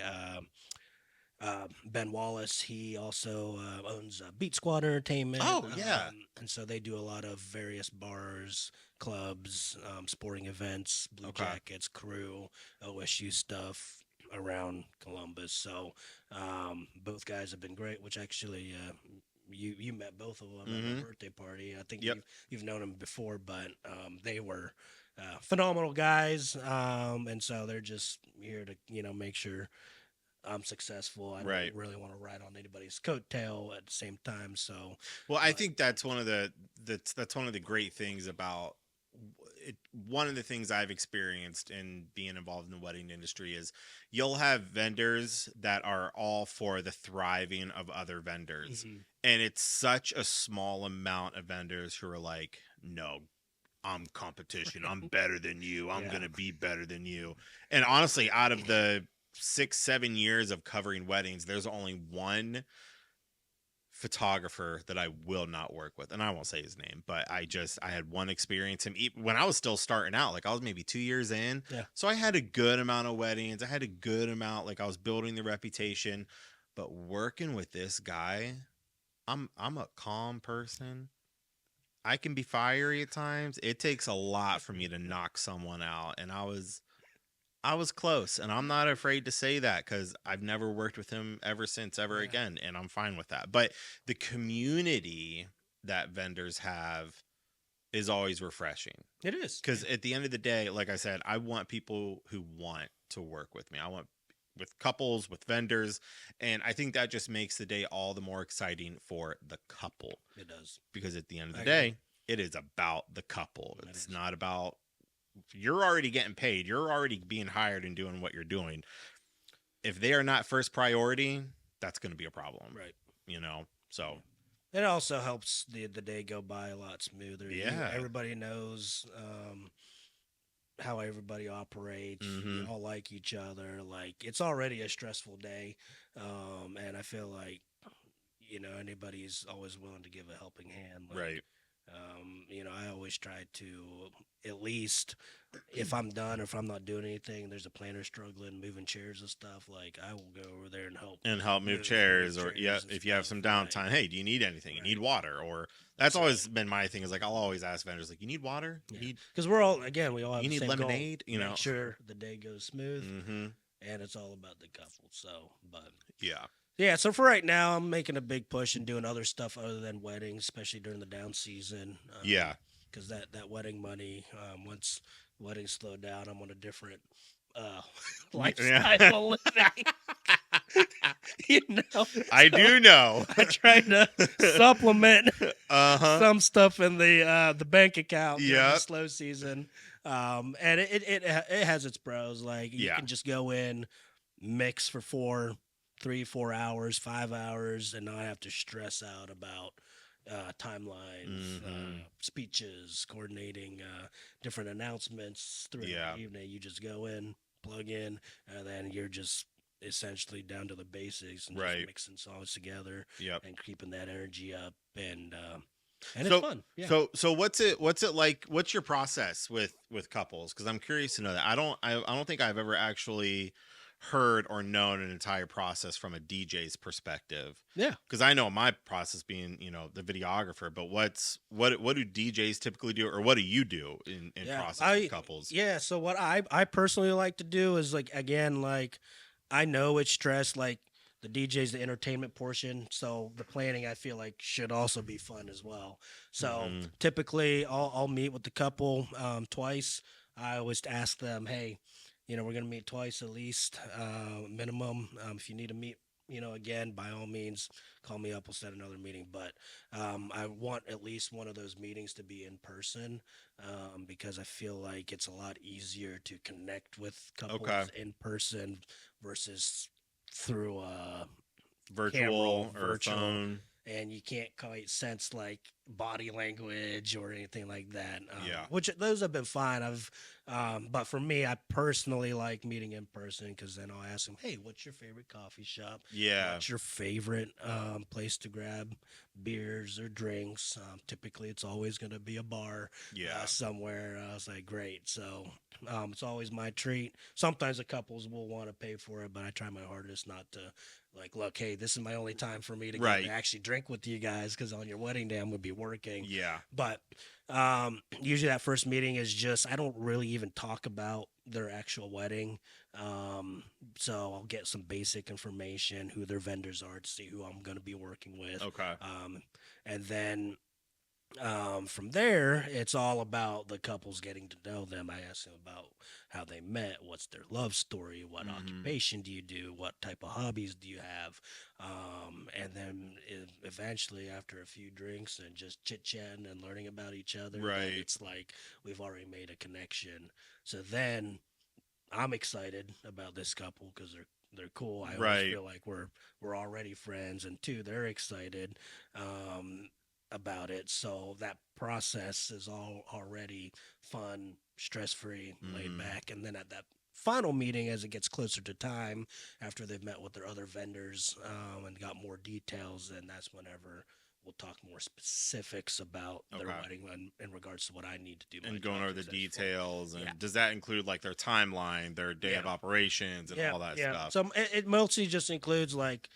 Ben Wallace. He also owns Beat Squad Entertainment, Oh yeah. and so they do a lot of various bars, clubs, sporting events, Blue Okay. Jackets, crew, OSU stuff around Columbus. So both guys have been great. Which actually, you met both of them at my Mm-hmm. birthday party. I think Yep. you've known them before, but they were. Phenomenal guys, and so they're just here to make sure I'm successful. I don't Right. really want to ride on anybody's coattail at the same time. So, Well, I but think that's one of that's one of the great things about it. One of the things I've experienced in being involved in the wedding industry is you'll have vendors that are all for the thriving of other vendors. mhm, And it's such a small amount of vendors who are like, "No, I'm competition. I'm better than you. I'm yeah, going to be better than you." And honestly, out of the 6, 7 years of covering weddings, there's only one photographer that I will not work with, and I won't say his name, but I had one experience him when I was still starting out, like I was maybe 2 years in, Yeah. so I had a good amount of weddings, I had a good amount, like I was building the reputation, but working with this guy, I'm a calm person. I can be fiery at times. It takes a lot for me to knock someone out, and I was close, and I'm not afraid to say that because I've never worked with him ever since, ever Yeah. again, and I'm fine with that. But the community that vendors have is always refreshing It is. because Yeah. at the end of the day, like I said, I want people who want to work with me. I want with couples, with vendors, and I think that just makes the day all the more exciting for the couple It does. because at the end of the I agree. day, it is about the couple. It It's is. not about you're already getting paid. You're already being hired and doing what you're doing. If they are not first priority, that's going to be a problem, Right. you know? So, Yeah. It also helps the day go by a lot smoother. yeah. Everybody knows how everybody operates. You Mhm. all like each other. Like it's already a stressful day, and I feel like anybody's always willing to give a helping hand. Like Right. I always try to at least if I'm done or if I'm not doing anything, there's a planner struggling moving chairs and stuff. Like I will go over there and help And help move move chairs, or yeah, chairs and if you have stuff. some Right, downtime, hey, do you need anything? You need right. water, or that's So always been my thing is like I'll always ask vendors like, you need water? yeah, because we all have You the need same goal: lemonade, make sure the day goes smooth, Mhm. and it's all about the couple. So, but Yeah. yeah, so for right now, I'm making a big push and doing other stuff other than weddings, especially during the down season. Yeah. Because that wedding money, once weddings slow down, I'm on a different uh, Yeah. lifestyle of living. you know, I so do know. I try to supplement Uh-huh. some stuff in the bank account during the Yep. slow season, and it has its pros. Like you Yeah. can just go in, mix for 3-4 hours, 5 hours, and not have to stress out about timelines, Mhm. speeches, coordinating different announcements throughout the Yeah. evening. You just go in, plug in, and then you're just essentially down to the basics and just Right. mixing songs together Yep. and keeping that energy up and it's So fun. Yeah. so what's it like? What's your process with couples? Because I'm curious to know that. I don't think I've ever actually heard or known an entire process from a DJ's perspective. Yeah. Because I know my process being the videographer, but what do DJs typically do, or what do you do in Yeah. process with I couples? yeah, so what I personally like to do is like again like I know it's stress like the DJ's the entertainment portion, so the planning I feel like should also be fun as well. So Hmm. typically I'll meet with the couple twice. I always ask them, hey, we're gonna meet twice at least, minimum. If you need to meet, again, by all means, call me up. We'll set another meeting. But I want at least one of those meetings to be in person because I feel like it's a lot easier to connect with Okay. couples in person versus through camera or Virtual or virtual, phone? and you can't quite sense like body language or anything like that. Yeah. Which those have been fine. But for me, I personally like meeting in person because then I'll ask them, "Hey, what's your favorite coffee shop? Yeah. What's your favorite place to grab beers or drinks?" Typically, it's always going to be a bar Yeah. somewhere. I was like, "Great!" So it's always my treat. Sometimes the couples will want to pay for it, but I try my hardest not to like, look, hey, this is my only time for me to get to Right. actually drink with you guys because on your wedding day I'm gonna be working. Yeah. But usually that first meeting is just I don't really even talk about their actual wedding. Um, so I'll get some basic information, who their vendors are, to see who I'm gonna be working with, Okay. and then from there, it's all about the couples getting to know them. I ask them about how they met, what's their love story, what Hmm. occupation do you do, what type of hobbies do you have, and then eventually, after a few drinks and just chit chatting and learning about each other, then Right. it's like we've already made a connection. So then I'm excited about this couple because they're cool. I always Right. feel like we're already friends, and two, they're excited um, about it. So that process is all already fun, stress free, laid Hmm. back, and then at that final meeting as it gets closer to time, after they've met with their other vendors and got more details, and that's whenever we'll talk more specifics about their Okay. wedding in regards to what I need to do my And going job over the successfully. details, Yeah, and does that include like their timeline, their day yeah, of operations, and yeah, all that yeah. stuff? So it mostly just includes like,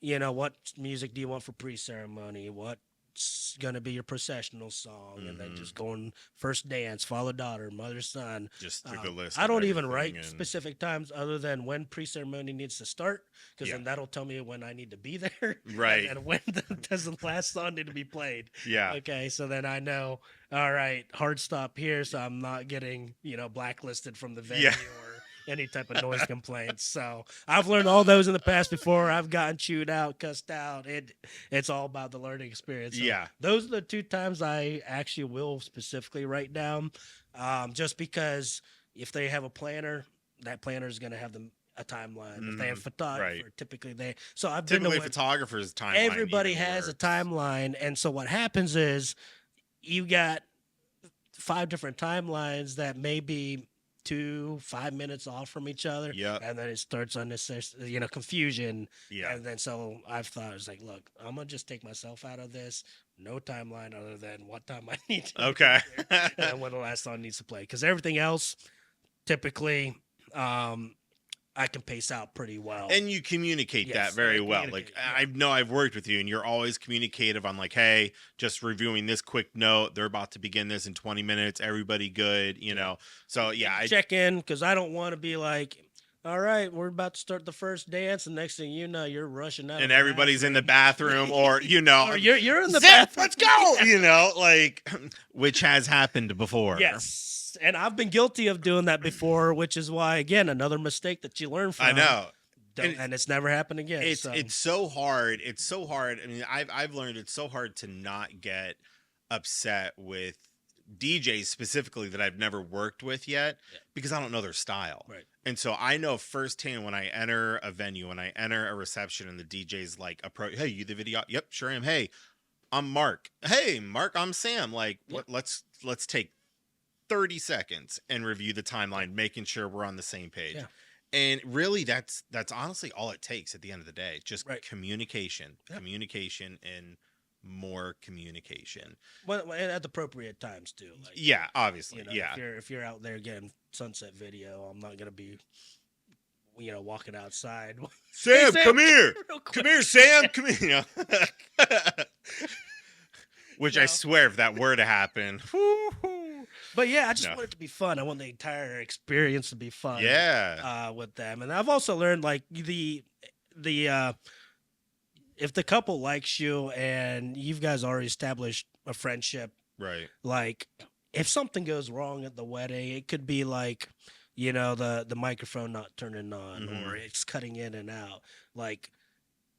what music do you want for pre-ceremony? What's gonna be your processional song? And then Hmm. just going first dance, father daughter, mother son. Just like a list I of don't even everything, write and specific times other than when pre-ceremony needs to start, because yeah, then that'll tell me when I need to be there, and right, then when does the last song need to be played. yeah, Okay, so then I know. All right, hard stop here, so I'm not getting blacklisted from the venue yeah. or any type of noise complaints. So I've learned all those in the past before. I've gotten chewed out, cussed out. It's all about the learning experience. So Yeah. those are the two times I actually will specifically write down, just because if they have a planner, that planner is going to have them a timeline. If they have Hmm. Right. photographer, typically they. So I've been to Typically, when photographer's timeline everybody even has a works. timeline, and so what happens is you got five different timelines that may be 5 minutes off from each other, Yep. and then it starts unnecessary, confusion. Yeah. And then so I've thought, it's like, look, I'm gonna just take myself out of this. No timeline other than what time I need to be Okay. there, and when the last song needs to play. Because everything else, typically, um, I can pace out pretty well. And you communicate that Yes, and I very well. Like communicate. Yeah, I know I've worked with you, and you're always communicative on like, hey, just reviewing this quick note. They're about to begin this in 20 minutes. Everybody good, you yeah. know. So yeah, I Check in, because I don't want to be like, all right, we're about to start the first dance, and next thing you know, you're rushing out of and the everybody's in the bathroom. bathroom, or Or you're in the zip, bathroom. let's go, Yeah. you know, like which has happened before. Yes, and I've been guilty of doing that before, which is why, again, another mistake that you learn I from. know. Don't, And and it's never happened again. So it's so hard. It's so hard. I mean, I've learned it's so hard to not get upset with DJs specifically that I've never worked with yet, yeah, because I don't know their style. right. And so I know firsthand when I enter a venue, when I enter a reception, and the DJ's like approach, hey, you the video? Yep, sure am. Hey, I'm Mark. Hey, Mark, I'm Sam. Like, Yeah, let's take 30 seconds and review the timeline, making sure we're on the same page. yeah, And really that's honestly all it takes at the end of the day. Just right. communication, Yeah. communication, and more communication. Well, and at the appropriate times too. Like, Yeah, obviously. if Yeah. you're out there getting sunset video, I'm not gonna be walking outside. Hey Sam, Sam, come here. real Come quick. here, Sam. Come here. You know? Which I No. swear, if that were to happen, But yeah, I just no. want it to be fun. I want the entire experience to be fun Yeah. with them. And I've also learned, like, the if the couple likes you and you guys already established a friendship, Right. like, if something goes wrong at the wedding, it could be like, the microphone not turning on, or Hmm. it's cutting in and out. Like,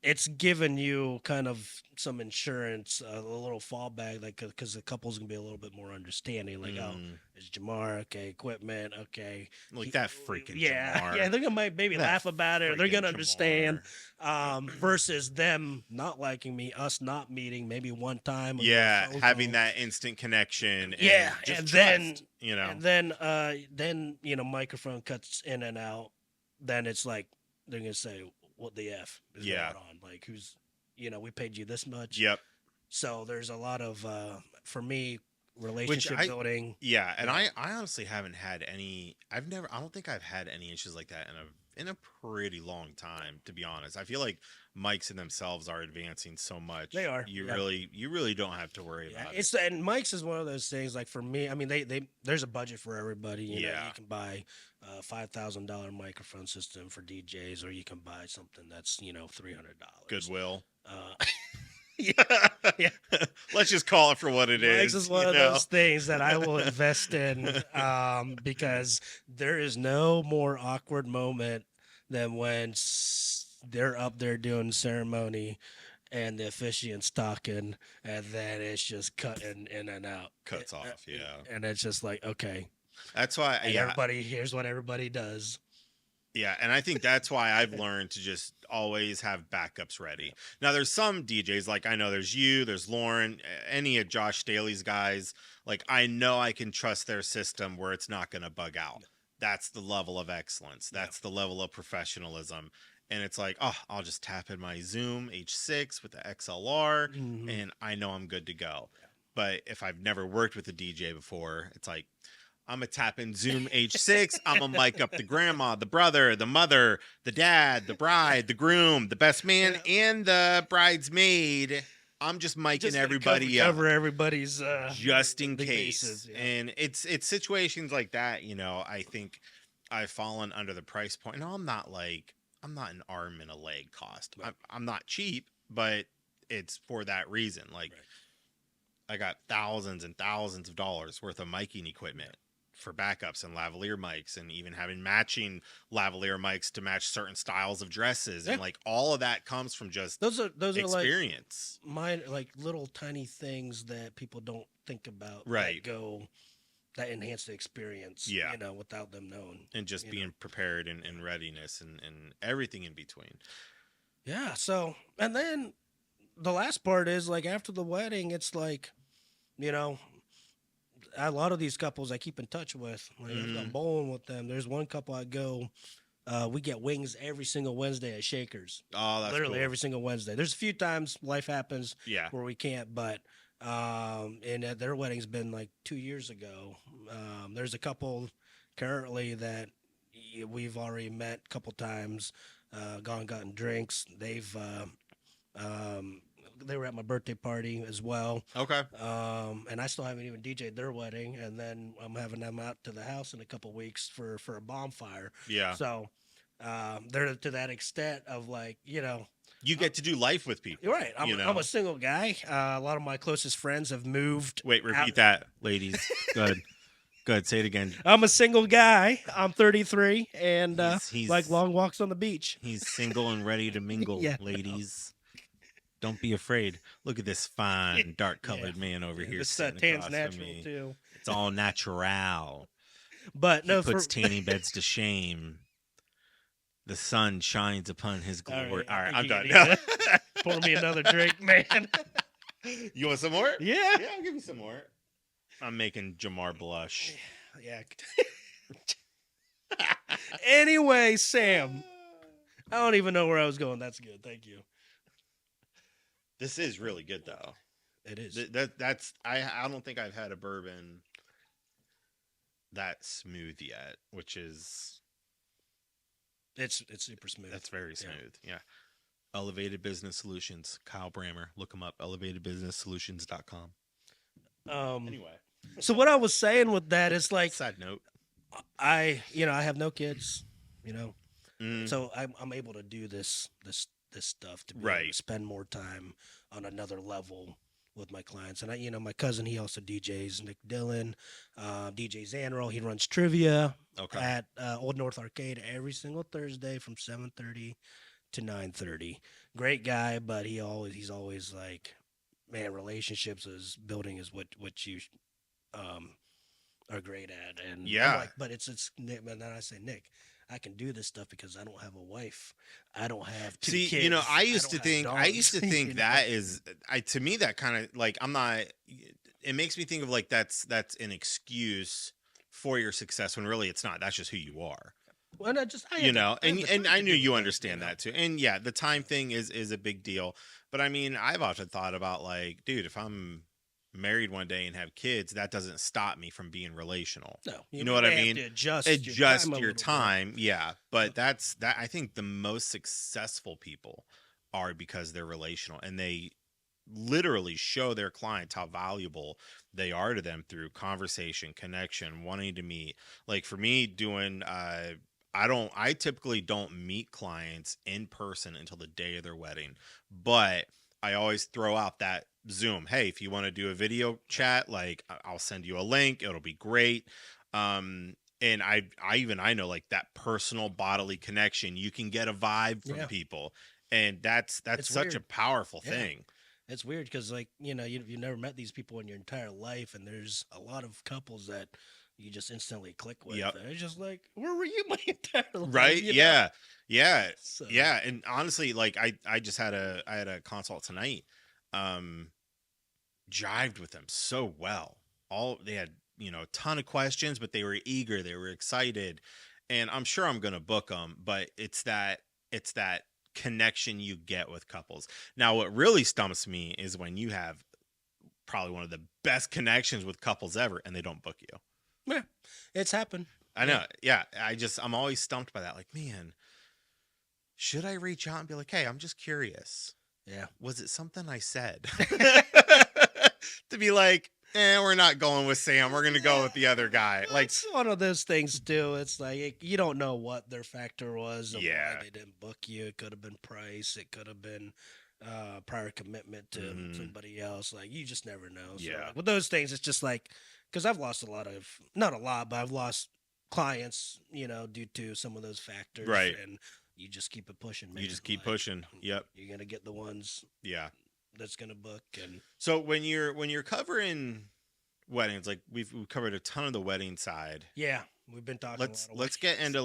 it's given you kind of some insurance, a little fallback, like, because the couple's gonna be a little bit more understanding. Like, oh, Mm. it's Jamar, okay, equipment, okay, Like that freaking yeah, yeah, Jamar. they're gonna might maybe That laugh about it, or they're freaking gonna understand. Jamar. Versus them not liking me, us not meeting, maybe one time over a Yeah, phone having call. that instant connection Yeah, and just and trust, then you know. microphone cuts in and out. Then it's like they're gonna say, "What the f is going Yeah. on? Like, who's we paid you this much?" Yep. So there's a lot of for me, Which relationship I building. yeah, and Yeah, I honestly haven't had any. I don't think I've had any issues like that in a pretty long time, to be honest. I feel like mics in themselves are advancing so much. they are. Yeah. You really don't have to worry Yeah, about it. it's and Mike's is one of those things. Like, for me, I mean, they there's a budget for everybody. Yeah. You can buy a $5,000 microphone system for DJs, or you can buy something that's $300. Goodwill. Yeah, yeah. Let's just call it for what it Mike's is is, one you of know. those things that I will invest in, because there is no more awkward moment than when they're up there doing ceremony and the officiant's talking, and then it's just cutting in and out. Cuts off, yeah. And it's just like, okay, That's why, and yeah, here's what everybody does. yeah, and I think that's why I've learned to just always have backups ready. Now, there's some DJs, like I know there's you, there's Lauren, any of Josh Staley's guys. Like, I know I can trust their system where it's not going to bug out. that's the level of excellence. Yeah. That's the level of professionalism. And it's like, oh, I'll just tap in my Zoom H6 with the XLR Hmm. and I know I'm good to go. But if I've never worked with a DJ before, it's like, I'm gonna tap in Zoom H6. I'm gonna mic up the grandma, the brother, the mother, the dad, the bride, the groom, the best man, Yeah. and the bridesmaid. I'm just miking Just gotta cover everybody up cover everybody's just in big case. bases. Yeah. And it's situations like that, I think I've fallen under the price point. No, I'm not an arm and a leg cost. Right. I'm not cheap, but it's for that reason. Like Right. I got thousands and thousands of dollars worth of miking Yeah. equipment for backups and lavalier mics and even having matching lavalier mics to match certain styles of dresses Yeah. and like all of that comes from just Those are like experience. mine, like little tiny things that people don't think about Right. that enhance the experience. Yeah. Without them knowing. And just You know. being prepared and readiness and everything in between. Yeah. So and then the last part is like after the wedding, it's like you know a lot of these couples I keep in touch with. Like I've gone Hmm. bowling with them. There's one couple I go. We get wings every single Wednesday at Shakers. Oh, that's Literally cool. every single Wednesday. There's a few times life happens Yeah. where we can't, but and their wedding's been like 2 years ago. There's a couple currently that we've already met a couple times, gone gotten drinks. Um, they were at my birthday party as well. Okay. And I still haven't even DJ'd their wedding, and then I'm having them out to the house in a couple weeks for a bonfire. Yeah. So they're to that extent of like You get to do life with people. you're right. I'm, You I'm know. a single guy. A lot of my closest friends have moved. Wait, Out. repeat that, ladies. Good. Good. Say it again. I'm a single guy. I'm 33, and like He's long walks on the beach. he's single and ready to mingle, Yeah, no. ladies. Don't be afraid. Look at this fine, dark Yeah, colored man over yeah. here This sitting tan's across from natural me. too. It's all natural. But He no, for puts tanning beds to shame. The sun shines upon his all glory. right. All I right, think I'm you done need now. to pour me another drink, man. You want some more? Yeah. Yeah, I'll give you some more. I'm making Jomar blush. Yeah. Anyway, Sam, I don't even know where I was going. That's good. Thank you. This is really good though. It is. That's I don't think I've had a bourbon that smooth yet, which is It's super smooth. that's very Yeah. smooth. Yeah. Elevated Business Solutions. Kyle Brammer. Look him up. elevatedbusinesssolutions.com. Anyway, So what I was saying with that is like side note. I have no kids, Mm, so I'm able to do this stuff to be able right. to spend more time on another level with my clients. And my cousin, he also DJs, Nick Dillon, DJ Zanrell. He runs trivia Okay. at Old North Arcade every single Thursday from 7:30 to 9:30. Great guy, but he's always like, man, relationships is building is what you um are great at. And I'm Yeah. like, but it's Nick. But then I say, Nick, I can do this stuff because I don't have a wife. I don't have two See, kids. I used don't to have think dogs, that is I to me that kind of like I'm not it makes me think of like that's an excuse for your success when really it's not. That's just who you are. Well, and I have And the and time I to knew do you it, understand that too. And yeah, the time thing is a big deal. But I mean, I've often thought about like, dude, if I'm married one day and have kids, that doesn't stop me from being relational. No, You know what I may have mean? to adjust Adjust your your time, yeah. But that's that I think the most successful people are because they're relational and they literally show their clients how valuable they are to them through conversation, connection, wanting to meet. Like for me doing I typically don't meet clients in person until the day of their wedding. But I always throw out that Zoom. Hey, if you want to do a video chat, like I'll send you a link. It'll be great. And I know like that personal bodily connection. You can get a vibe from Yeah. people, and that's It's such a weird. powerful Yeah. thing. It's weird because like you've never met these people in your entire life, and there's a lot of couples that you just instantly click with. Yep. And it's just like, where were you my entire life? Right? Yeah. Yeah. So, Yeah. And honestly, like I just had a consult tonight. Um, jived with them so well. All they had a ton of questions, but they were eager, they were excited, and I'm sure I'm gonna book them. But it's that connection you get with couples. Now, what really stumps me is when you have probably one of the best connections with couples ever, and they don't book you. Yeah, it's happened. I Yeah, know, yeah. I'm always stumped by that. Like, man, should I reach out and be like, hey, I'm just curious. yeah. Was it something I said? To be like, we're not going with Sam. We're gonna go with the other guy. Well, Like, it's one of those things too. It's like you don't know what their factor was of why yeah. they didn't book you. It could have been price. It could have been prior commitment to Mhm. somebody else. Like you just never know. So Yeah. like, with those things, it's just like because I've lost a lot of not a lot, but I've lost clients. Due to some of those factors, Right. and you just keep it pushing, man. You just keep Like pushing. Yep. you're gonna get the ones Yeah. that's gonna book, and So when you're covering weddings, like we've covered a ton of the wedding side. yeah, we've been talking a lot of Let's get into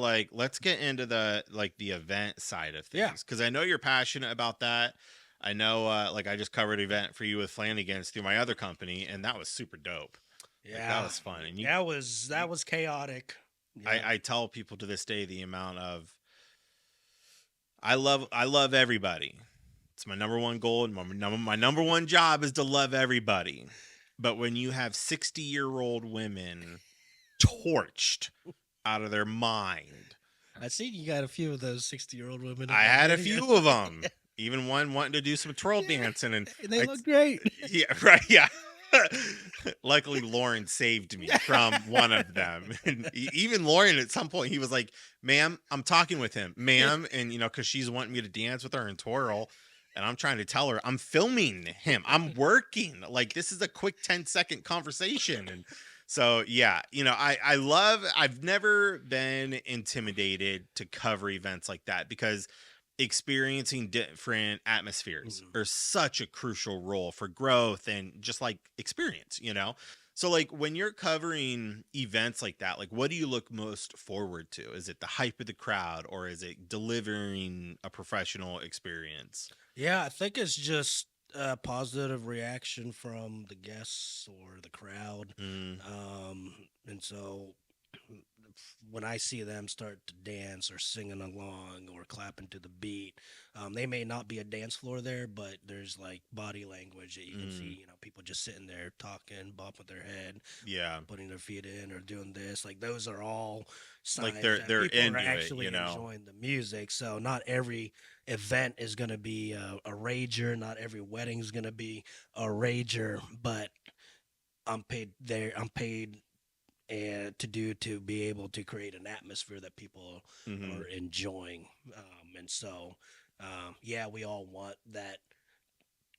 the the event side of yeah, things, because I know you're passionate about that. I know, like I just covered an event for you with Flanagan's through my other company, and that was super dope. Like that yeah. was fun, and That was chaotic. Yeah. I tell people to this day the amount of I love everybody. It's my number one goal, and my number one job is to love everybody. But when you have 60-year-old women torched out of their mind, I see you got a few of those 60-year-old women. I had a few of them. Even one wanting to do some twirl dancing, and They look great. yeah, right, yeah. Luckily, Lauren saved me from one of them. And even Lauren, at some point, he was like, "Ma'am, I'm talking with him, ma'am," and because she's wanting me to dance with her and twirl. And I'm trying to tell her I'm filming him. I'm working. Like, this is a quick 10-second conversation. And so, yeah, I've never been intimidated to cover events like that, because experiencing different atmospheres Mhm. are such a crucial role for growth and just like experience. So like when you're covering events like that, like what do you look most forward to? Is it the hype of the crowd, or is it delivering a professional experience? Yeah, I think it's just a positive reaction from the guests or the crowd. Mm, And so when I see them start to dance or singing along or clapping to the beat, they may not be a dance floor there, but there's like body language that you can mm, see. People just sitting there talking, bopping their head, yeah. putting their feet in, or doing this. Like those are all Like signs that they're people are into it, actually you know. enjoying the music. So not every event is going to be a rager. Not every wedding is going to be a rager, but I'm paid there. I'm paid and to be able to create an atmosphere that people Hmm. are enjoying. And so, yeah, we all want that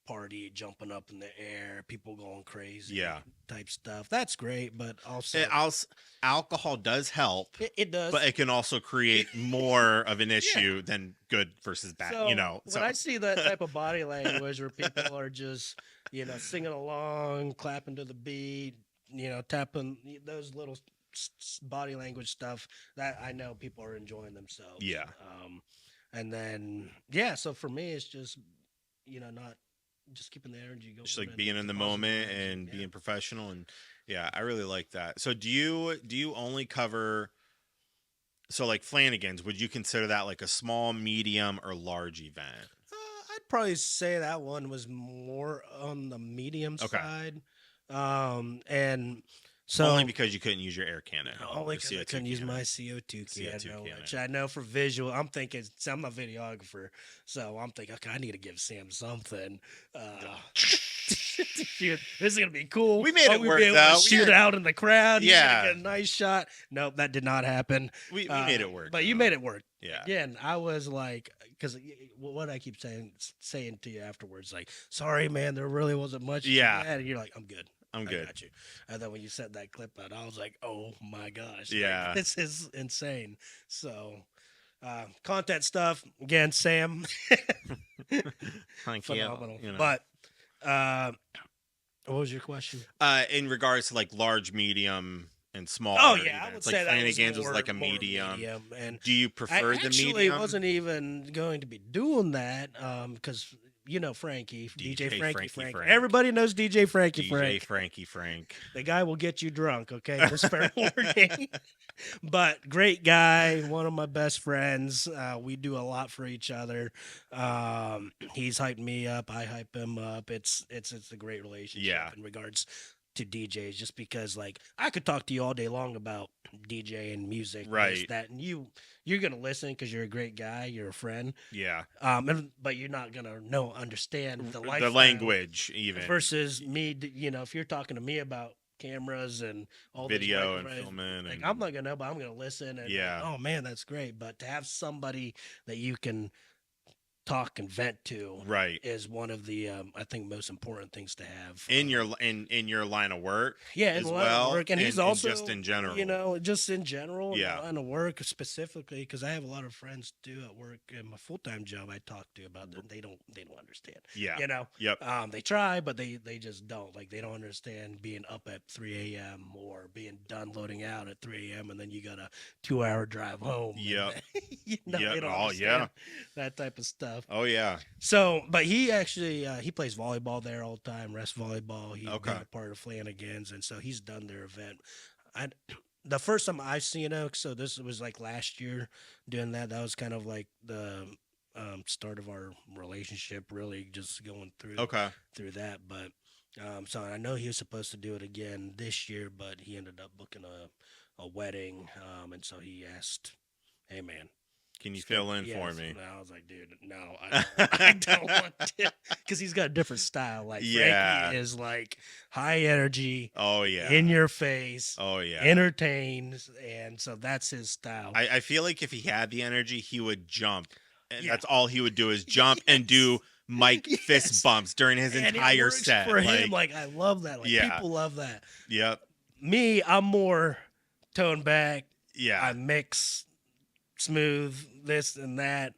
party jumping up in the air, people going crazy Yeah. type stuff. That's great, but It also also, alcohol does help, it but does. it can also create more of an Yeah. issue than good versus bad, So when So I see that type of body language where people are just, singing along, clapping to the beat, tapping those little body language stuff, that I know people are enjoying themselves. yeah, And then, yeah, so for me, it's just, not just keeping the energy just going like and being in the the positive moment vibes. And and yeah. being professional, and yeah, I really like that. So do you only cover, so like Flanagan's, would you consider that like a small, medium, or large event? I'd probably say that one was more on the medium Okay. side. And Only so because you couldn't use your air can at home, only or because I CO2 couldn't use my cannon. CO2 can, CO2 which cannon. I know for visual. I'm thinking, so I'm a videographer, so I'm thinking, okay, I need to give Sam something. Uh, shoot, this is gonna be cool. We made Oh, it we'd be work able to though. We shoot had, out in the crowd. He's gonna yeah, get a nice shot. Nope, that did not happen. we made it work But you though. made it work. Yeah. Again, I was like, because what I keep saying to you afterwards, like, sorry, man, there really wasn't much to Yeah, that, and you're like, I'm good. I'm I good. got you. And then when you sent that clip out, I was like, oh my gosh, like Yeah. this is insane. So, content stuff again, Sam, Thank you. phenomenal. You know. But uh, what was your question? In regards to like large, medium, and Oh smaller yeah, I would events, like say that was Flanagan's was like a more medium. medium, and Do you I prefer the actually medium? wasn't even going to be doing that because you know Frankie, DJ DJ Frankie Frankie Frank. Frank. Everybody knows DJ Frankie DJ Frank. Frankie Frank. The guy will get you drunk. Okay, just fair warning. But great guy, one of my best friends. We do a lot for each other. He's hyped me up. I hype him up. It's a great relationship Yeah. in regards to DJs. Just because like I could talk to you all day long about DJ and music, this, Right. that, and you're gonna listen because you're a great guy. You're a friend. Yeah. But you're not gonna understand the The lifestyle language, even versus me. If you're talking to me about cameras and all these video and microphones, filming, like and I'm not gonna know, but I'm gonna listen and like, yeah. oh man, that's great. But to have somebody that you can talk and vent to Right. is one of the I think most important things to have In your line of work yeah, in as a line of well, work, and he's and also just in general. just in general, Yeah. line of work specifically, because I have a lot of friends too at work in my full time job. I talk to about that they don't understand. Yeah. You know, Yep. they try, but they just don't. Like they don't understand being up at 3 a.m. or being done loading out at 3 a.m. and then you got a 2 hour drive home. Yep. They don't Oh, yeah. understand that type of stuff. Oh yeah. So, but he actually he plays volleyball there all the time, rest volleyball. He's Okay. been a part of Flanagan's, and so he's done their event. I the first time I've seen it, so this was like last year doing that. That was kind of like the start of our relationship, really just going Okay. through that. But so I know he was supposed to do it again this year, but he ended up booking a wedding, and so he asked, "Hey man, Can you fill in for yes." me? And I was like, dude, no, I don't want to, because he's got a different style. Like Yeah. Frankie is like high energy, Oh yeah. in your face, Oh yeah. entertains, and so that's his style. I feel like if he had the energy, he would jump, and Yeah. that's all he would do is jump and do mic Yes. fist bumps during his And it entire works set. for him. Like I love that. Like Yeah. people love that. Yep. Me, I'm more toned back. Yeah. I mix smooth this and that.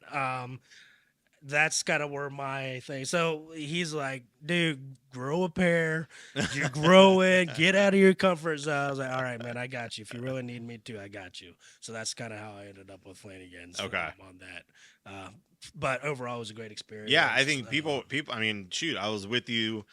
That's kind of where my thing. So he's like, dude, grow a pair. You grow it. Get out of your comfort zone. I was like, all right, man, I got you. If you really need me to, I got you. So that's kind of how I ended up with Flanagan's. Okay. On that. But overall, it was a great experience. Yeah, I think people. I mean, shoot, I was with you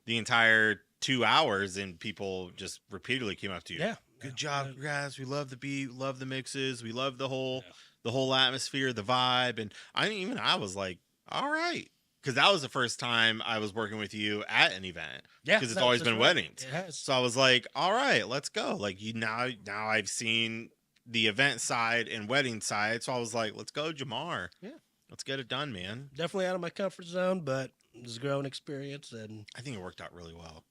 the entire 2 hours, and people just repeatedly came up to you. Yeah. Good job, guys. We love the beat, love the mixes, we love the whole Yeah. the whole atmosphere, the vibe, and I was like, all right, because that was the first time I was working with you at an event. Yeah. Because it's no, always that's been right. weddings. It has. So I was like, all right, let's go. Like now I've seen the event side and wedding side, so I was like, let's go, Jomar. Yeah. Let's get it done, man. Definitely out of my comfort zone, but it was a growing experience, and I think it worked out really well.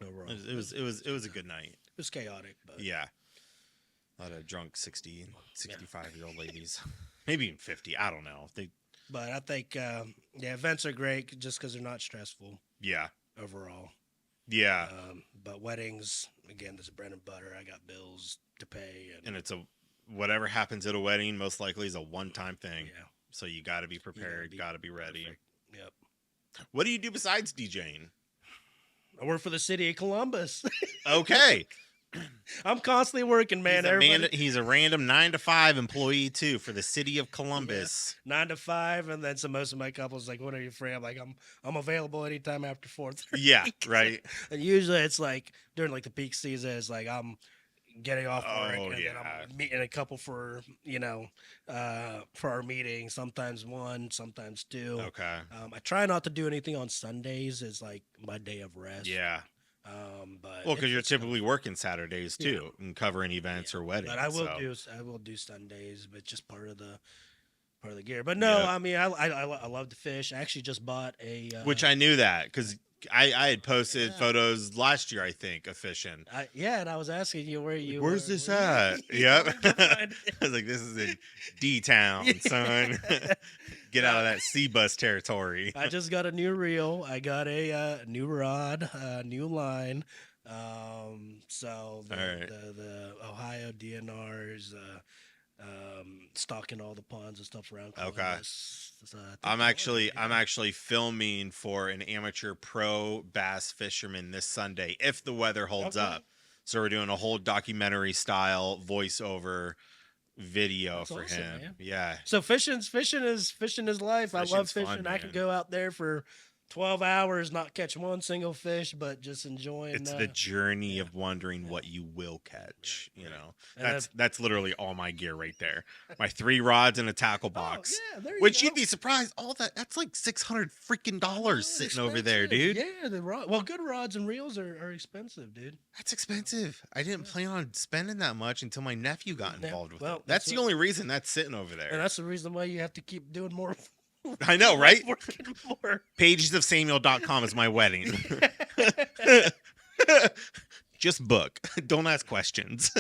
overall, It was a good night. it was chaotic, but Yeah. A lot of drunk 60, 65-year-old ladies. Maybe even 50. I don't know. But I think events are great just because they're not stressful Yeah. overall. Yeah. But weddings, again, this is bread and butter. I got bills to pay, And it's whatever happens at a wedding most likely is a one-time thing. yeah, So you got to be prepared, got to be ready. perfect. Yep. What do you do besides DJing? I work for the city of Columbus. Okay. I'm constantly working, man. He's a random 9 to 5 employee too for the city of Columbus. 9 to 5, and then so most of my couples like, when are you free? I'm like, I'm available anytime after 4:30. Yeah, right. And usually it's like during like the peak season, it's like I'm getting off work, Oh, and then yeah. I'm meeting a couple for for our meeting. Sometimes one, sometimes two. Okay. I try not to do anything on Sundays. It's like my day of rest. Yeah. But Well, because you're it's typically working Saturdays too and covering events or weddings. But I will do Sundays, but just part of the gear. But no, Yep. I mean I love to fish. I actually just bought a Which I knew that because I had posted Yeah. photos last year, I think, of fishing. and I was asking you where you Where's were- this where at? you- Yep. where'd you find it? I was like, this is in D Town, son. Get out of that C bus territory. I just got a new reel. I got a new rod, new line. So the, All right. the Ohio DNRs stocking all the ponds and stuff around Okay. Columbus. So I think I'm yeah. actually filming for an amateur pro bass fisherman this Sunday if the weather holds Okay. up. So we're doing a whole documentary style voiceover video That's for awesome, him. man. Yeah. So fishing is life. I love Fishing's fun, fishing. I can man. go out there for 12 hours, not catch one single fish, but just enjoying. It's the journey Yeah, of wondering yeah, what you will right, catch, you right. know. And That's literally all my gear right there. My 3 rods and a tackle oh box. yeah, there you Which go. you'd be surprised, all that's like I $600 know, sitting over there, expensive. dude. Yeah, the rod. Well, good rods and reels are expensive, dude. That's Yeah, expensive. I didn't yeah. plan on spending that much until my nephew got Yeah. involved with it. Well, That's the only reason that's sitting over and there. that's the reason why you have to keep doing more. I know, You like right? working more. Pagesofsamuel.com is my wedding. Just book. Don't ask questions.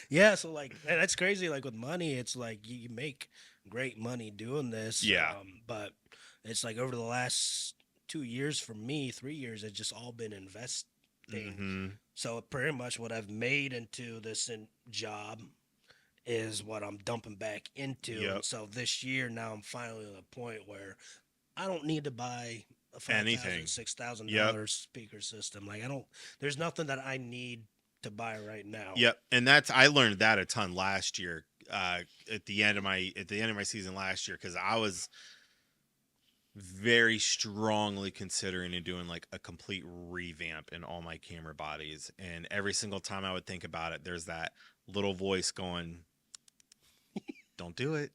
Yeah, so like and that's crazy. Like with money, it's like you make great money doing this. Yeah. But it's like over the last 2 years for me, 3 years, it's just all been investing. Hmm. So pretty much what I've made into this job is what I'm dumping back into. Yep. And so this year now I'm finally at a point where I don't need to buy a five thousand, Anything. six thousand Yep. dollars speaker system. Like I don't. There's nothing that I need to buy right now. Yep. And I learned that a ton last year. At the end of my season last year, because I was very strongly considering and doing like a complete revamp in all my camera bodies. And every single time I would think about it, there's that little voice going, "Don't do it.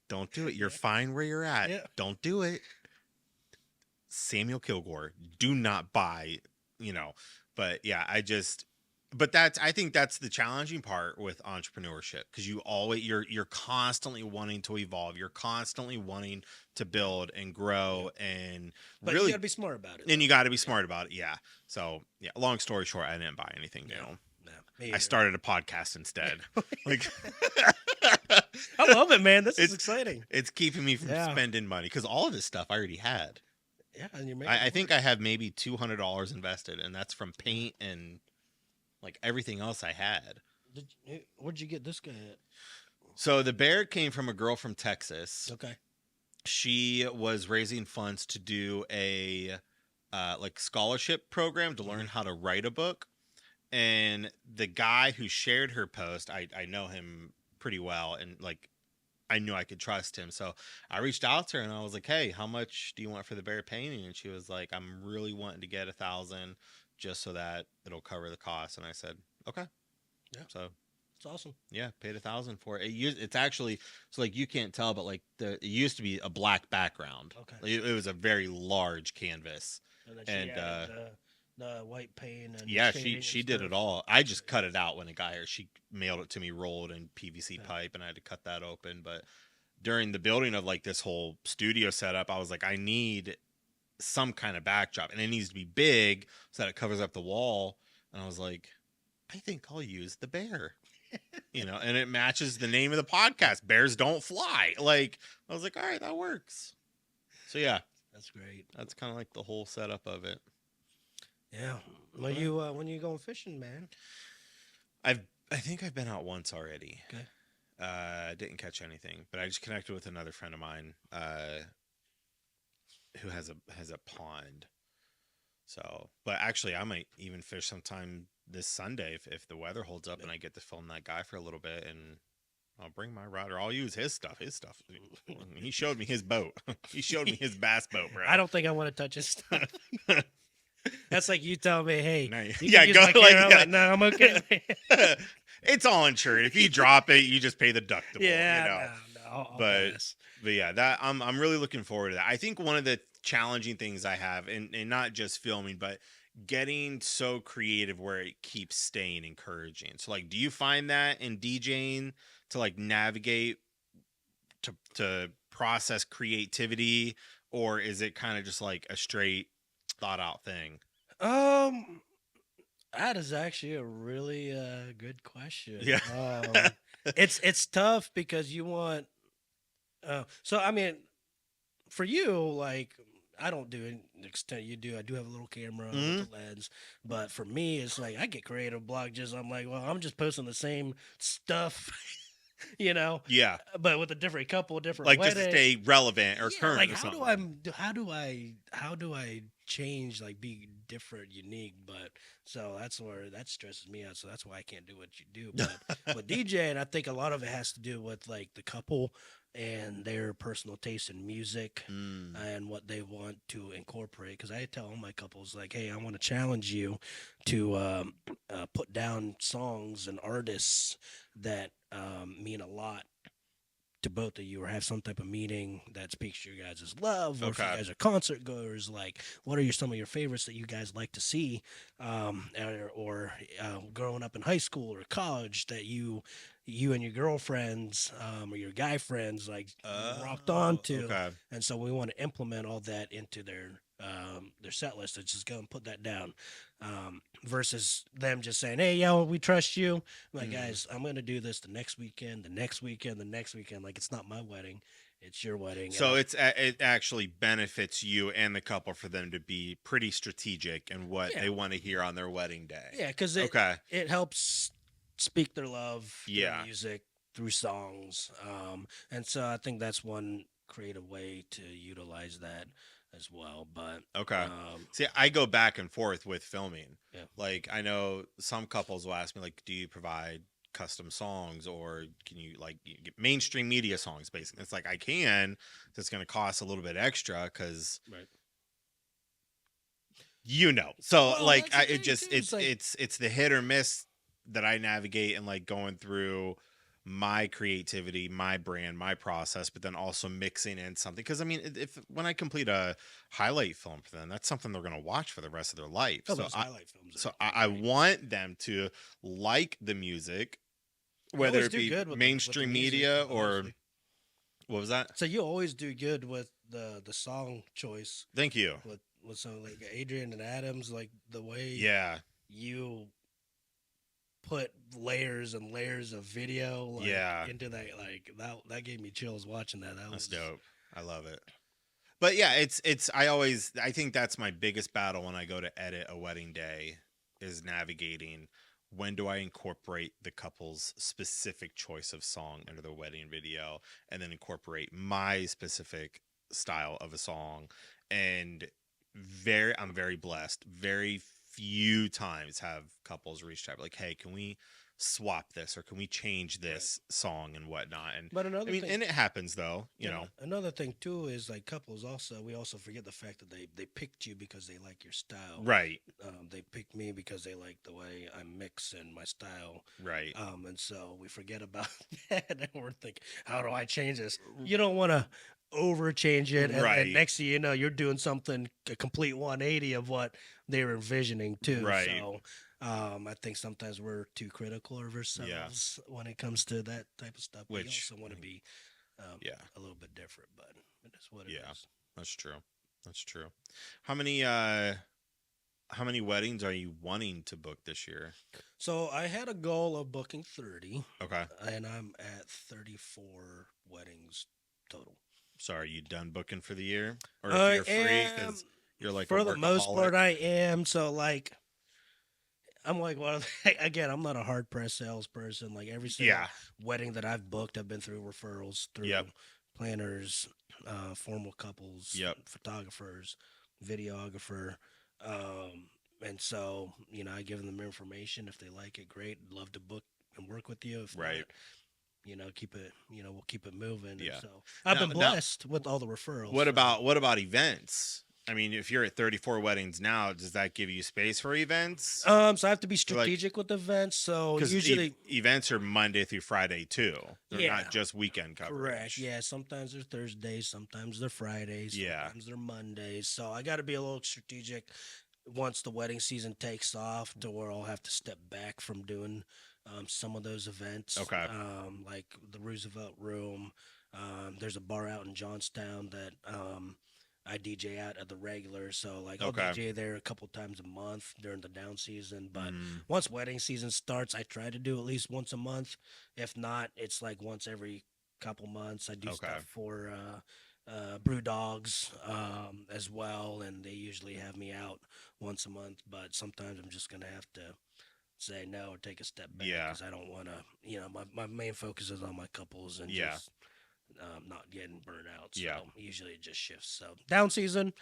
Don't do it. You're fine where you're at. Yeah. Don't do it." Samuel Kilgore, do not buy, you know. But yeah, I think that's the challenging part with entrepreneurship, because you're constantly wanting to evolve. You're constantly wanting to build and grow and But you really, gotta be smart about it. and Though. you got to be smart about it. Yeah. So yeah, long story short, I didn't buy anything new. Yeah. No, me I either. started a podcast instead. Like I love it, man. This is it's exciting. it's keeping me from Yeah. spending money, because all of this stuff I already had. Yeah, and you're making. I think I have maybe $200 invested, and that's from paint and like everything else I had. Where'd you get this guy at? So the bear came from a girl from Texas. Okay. She was raising funds to do a like scholarship program to learn how to write a book. And the guy who shared her post, I know him pretty well, and like I knew I could trust him. So I reached out to her and I was like, "Hey, how much do you want for the bear painting?" And she was like, "I'm really wanting to get 1,000 just so that it'll cover the cost." And I said, "Okay." Yeah. So It's awesome. yeah, paid 1,000 for it. It's actually, so like you can't tell, but like it used to be a black background. Okay. Like, it was a very large canvas, And then and she added the white paint and yeah, shading and she did it stuff. all. I just cut it out when it got here. She mailed it to me rolled in PVC Yeah. pipe, and I had to cut that open. But during the building of like this whole studio setup, I was like, I need some kind of backdrop, and it needs to be big so that it covers up the wall. And I was like, I think I'll use the bear, and it matches the name of the podcast, Bears Don't Fly. Like, I was like, all right, that works. So yeah, That's great. that's kind of like the whole setup of it. Yeah. When you going fishing, man? I think I've been out once already. Okay. Didn't catch anything, but I just connected with another friend of mine who has a pond. So, but actually, I might even fish sometime this Sunday if the weather holds up and I get to film that guy for a little bit, and I'll bring my rod, or I'll use his stuff. His stuff. He showed me his boat. He showed me his bass boat, bro. I don't think I want to touch his stuff. That's like you tell me, hey, No, you yeah, can use go my like camera. I'm that. like, no, I'm okay. It's all insured. If you drop it, you just pay the deductible. Yeah, no, I'll But pass. but yeah, that I'm really looking forward to that. I think one of the challenging things I have, and not just filming, but getting so creative where it keeps staying encouraging. So like, do you find that in DJing to like navigate to process creativity, or is it kind of just like a straight thought out thing? Um, that is actually a really good question. Yeah. It's tough because you want. So I mean, for you, like I don't do it to the extent you do. I do have a little camera Mhm. with the lens, but for me, it's like I get creative block. I'm like, well, I'm just posting the same stuff you know, Yeah. but with a different couple, different Like just to wedding. stay relevant or Yeah, like current or something. how do I change, like be different, unique? But so that's where that stresses me out. So that's why I can't do what you do. But with DJ, and I think a lot of it has to do with like the couple and their personal taste in music Mm, and what they want to incorporate. Because I tell all my couples like, hey, I want to challenge you to put down songs and artists that mean a lot to both of you, or have some type of meeting that speaks to your guys' love, or if you okay. guys are concert goers, like what are some of your favorites that you guys like to see, or growing up in high school or college that you and your girlfriends or your guy friends like rocked on Oh, to. okay. And so we want to implement all that into their set list. It's just go and put that down, versus them just saying, "Hey, yo, we trust you." I'm like, Mm. guys, I'm gonna do this the next weekend, the next weekend, the next weekend. Like, it's not my wedding, it's your wedding, and So it actually benefits you and the couple for them to be pretty strategic in what yeah, they want to hear on their wedding day. yeah, because Okay. it helps speak their love through Yeah. music, through songs, and so I think that's one creative way to utilize that as well. But Okay. um, See, I go back and forth with filming. yeah, Like, I know some couples will ask me, like, do you provide custom songs or can you, like, you get mainstream media songs, basically? It's like, I can. It's going to cost a little bit extra because, right. So, Well, like, that's the it thing just, too. It's like, it's the hit or miss that I navigate and, like, going through my creativity, my brand, my process, but then also mixing in something. Because I mean, if when I complete a highlight film for them, that's something they're going to watch for the rest of their life. oh, those highlight films I are great. want them to like the music, You whether always it do be good with the mainstream music, media or honestly. what was that? So you always do good with the song choice Thank you. with some like Adrian and Adams, like the way Yeah, you put layers and layers of video like yeah, into that, like that gave me chills watching that. That that's was dope. I love it. But yeah, I think that's my biggest battle when I go to edit a wedding day is navigating when do I incorporate the couple's specific choice of song into the wedding video and then incorporate my specific style of a song. And I'm very blessed. Very few times have couples reached out like, hey, can we swap this or can we change right. this song and whatnot? And But I another mean, thing, and it happens though, you yeah, know. another thing too is like couples also, we also forget the fact that they picked you because they like your style. Right. They picked me because they like the way I mix and my style. Right. And so we forget about that, and we're thinking, how do I change this? You don't want to over change it, and Right. next thing you know, you're doing something a complete 180 of what they were envisioning too. Right. So I think sometimes we're too critical of Yeah. ourselves when it comes to that type of stuff. We Which also want to be yeah. a little bit different, but it is what it Yeah. is. That's true. That's true. How many how many weddings are you wanting to book this year? So I had a goal of booking 30, Okay. and I'm at 34 weddings total. So are you done booking for the year? Or if I you're free am, cuz you're like a for the most workaholic? part, I am. So like, I'm like, well, again, I'm not a hard pressed salesperson. Like every Yeah. single wedding that I've booked, I've been through referrals, Yep. through planners, formal couples, Yep. photographers, videographer. And so, I give them information. If they like it, great. Love to book and work with you. If Right. not, keep it, we'll keep it moving. And Yeah. so I've been Now blessed with all the referrals. So. what about events? I mean, if you're at 34 weddings now, does that give you space for events? So I have to be Or like strategic with events. So because usually, events are Monday through Friday too. They're yeah, not just weekend correct. coverage. Yeah, sometimes they're Thursdays, sometimes they're Fridays, Yeah. sometimes they're Mondays. So I got to be a little strategic once the wedding season takes off, to where I'll have to step back from doing some of those events, Okay. like the Roosevelt Room. There's a bar out in Johnstown that I DJ at the regular, so like I'll Okay. DJ there a couple times a month during the down season. But Mm, once wedding season starts, I try to do at least once a month. If not, it's like once every couple months. I do okay. stuff for Brew Dogs as well, and they usually have me out once a month. But sometimes I'm just gonna have to say no or take a step back Yeah. because I don't want to. My main focus is on my couples and Yeah. just not getting burnt out. So Yeah. usually it just shifts. So down season,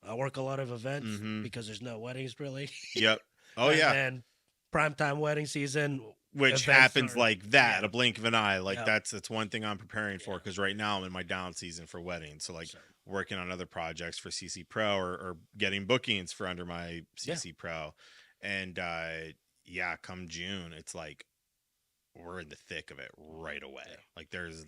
I work a lot of events Mm-hmm. because there's no weddings really, Yep. Oh and yeah. then primetime wedding season Which events happens are like that, yeah a blink of an eye. Like yeah that's one thing I'm preparing for yeah. because right now I'm in my down season for weddings. So like So working on other projects for CC Pro or getting bookings for under my yeah CC Pro, and yeah, come June, it's like we're in the thick of it right away. yeah. Like there's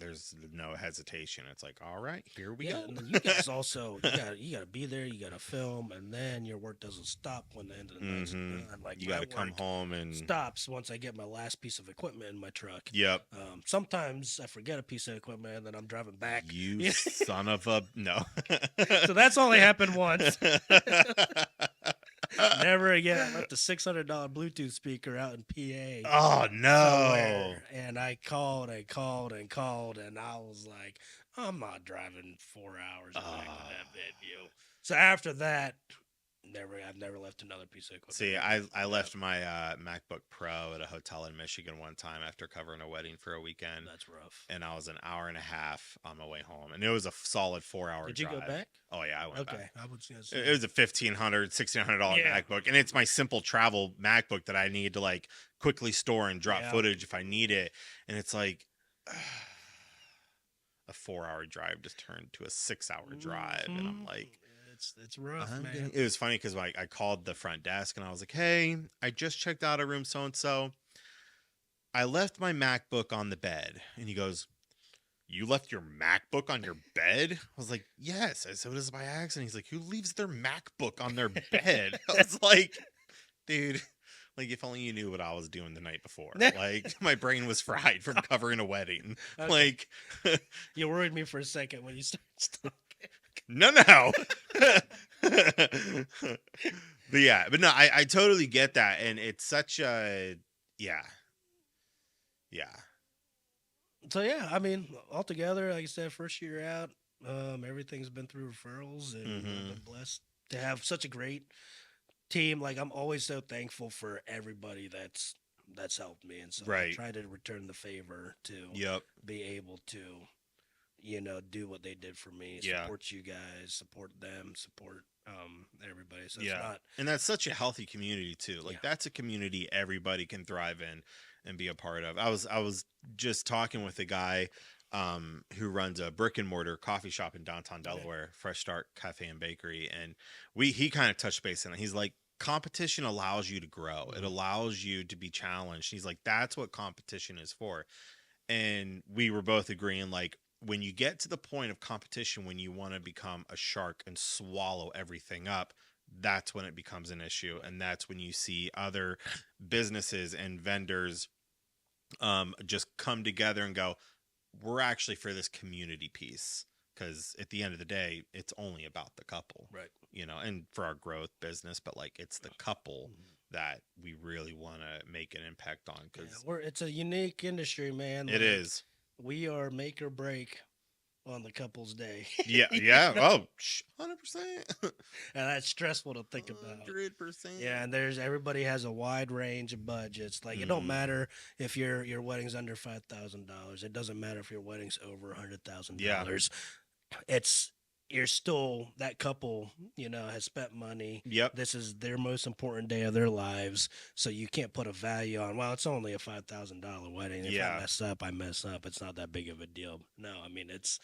no hesitation. It's like all right, here we Yeah, go. and then you guys also you gotta be there. You gotta film, and then your work doesn't stop when the end of the night's Mm-hmm. done. Like You got my to come work home and stops once I get my last piece of equipment in my truck. yep. Sometimes I forget a piece of equipment, and then I'm driving back. You son of a no. So that's only happened once. Never again. I left a $600 Bluetooth speaker out in PA Oh no. somewhere, and I called and called and called, and I was like, I'm not driving 4 hours back to that venue. So after that, I've never left another piece of equipment. See, there. I left my MacBook Pro at a hotel in Michigan one time after covering a wedding for a weekend, That's rough. and I was an hour and a half on my way home, and it was a solid 4 hour Did you drive. go back? Oh yeah, I went Okay, back. I was gonna It say. was a $1,500 Yeah. MacBook, and it's my simple travel MacBook that I need to like quickly store and drop Yeah. footage if I need it, and it's like a 4 hour drive just turned to a 6 hour drive, and I'm Mhm. like. It's rough, man. It was funny because like I called the front desk and I was like, "Hey, I just checked out of room so and so. I left my MacBook on the bed." And he goes, "You left your MacBook on your bed?" I was like, "Yes." I said, "It was by accident." He's like, "Who leaves their MacBook on their bed?" I was like, "Dude, like if only you knew what I was doing the night before. Like my brain was fried from covering a wedding. Okay. Like, You worried me for a second when you started talking. no." But yeah, but no, I totally get that, and it's such a yeah, yeah, So yeah, I mean, altogether, like I said, first year out, everything's been through referrals, and I've mm-hmm. been blessed to have such a great team. Like I'm always so thankful for everybody that's helped me, and so I Right, try to return the favor to yep, be able to, do what they did for me, yeah, support you guys, support them, support everybody. So it's yeah, not, and that's such a healthy community too. yeah, Like that's a community everybody can thrive in and be a part of. I was just talking with a guy who runs a brick and mortar coffee shop in downtown okay, Delaware, Fresh Start Cafe and Bakery, and he kind of touched base on it. He's like, competition allows you to grow. It mhm, allows you to be challenged. He's like, that's what competition is for. And we were both agreeing, like, when you get to the point of competition, when you want to become a shark and swallow everything up, that's when it becomes an issue. And that's when you see other businesses and vendors just come together and go, we're actually for this community piece. Because at the end of the day, it's only about the couple, right. and for our growth business, but like it's the couple Mhm. that we really want to make an impact on. Yeah, Because it's a unique industry, man. it Like is. we are make or break on the couple's day. Yeah, You yeah. know? Oh, 100%. And that's stressful to think about. Yeah, 100%. and everybody has a wide range of budgets. Like it don't Mm-hmm. matter if your wedding's under $5,000. It doesn't matter if your wedding's over Yeah. $100,000. It's you're still that couple, has spent money. Yep. This is their most important day of their lives. So you can't put a value on, well, it's only a $5,000 wedding. If I Yeah. mess up, I mess up. It's not that big of a deal. No, I mean it's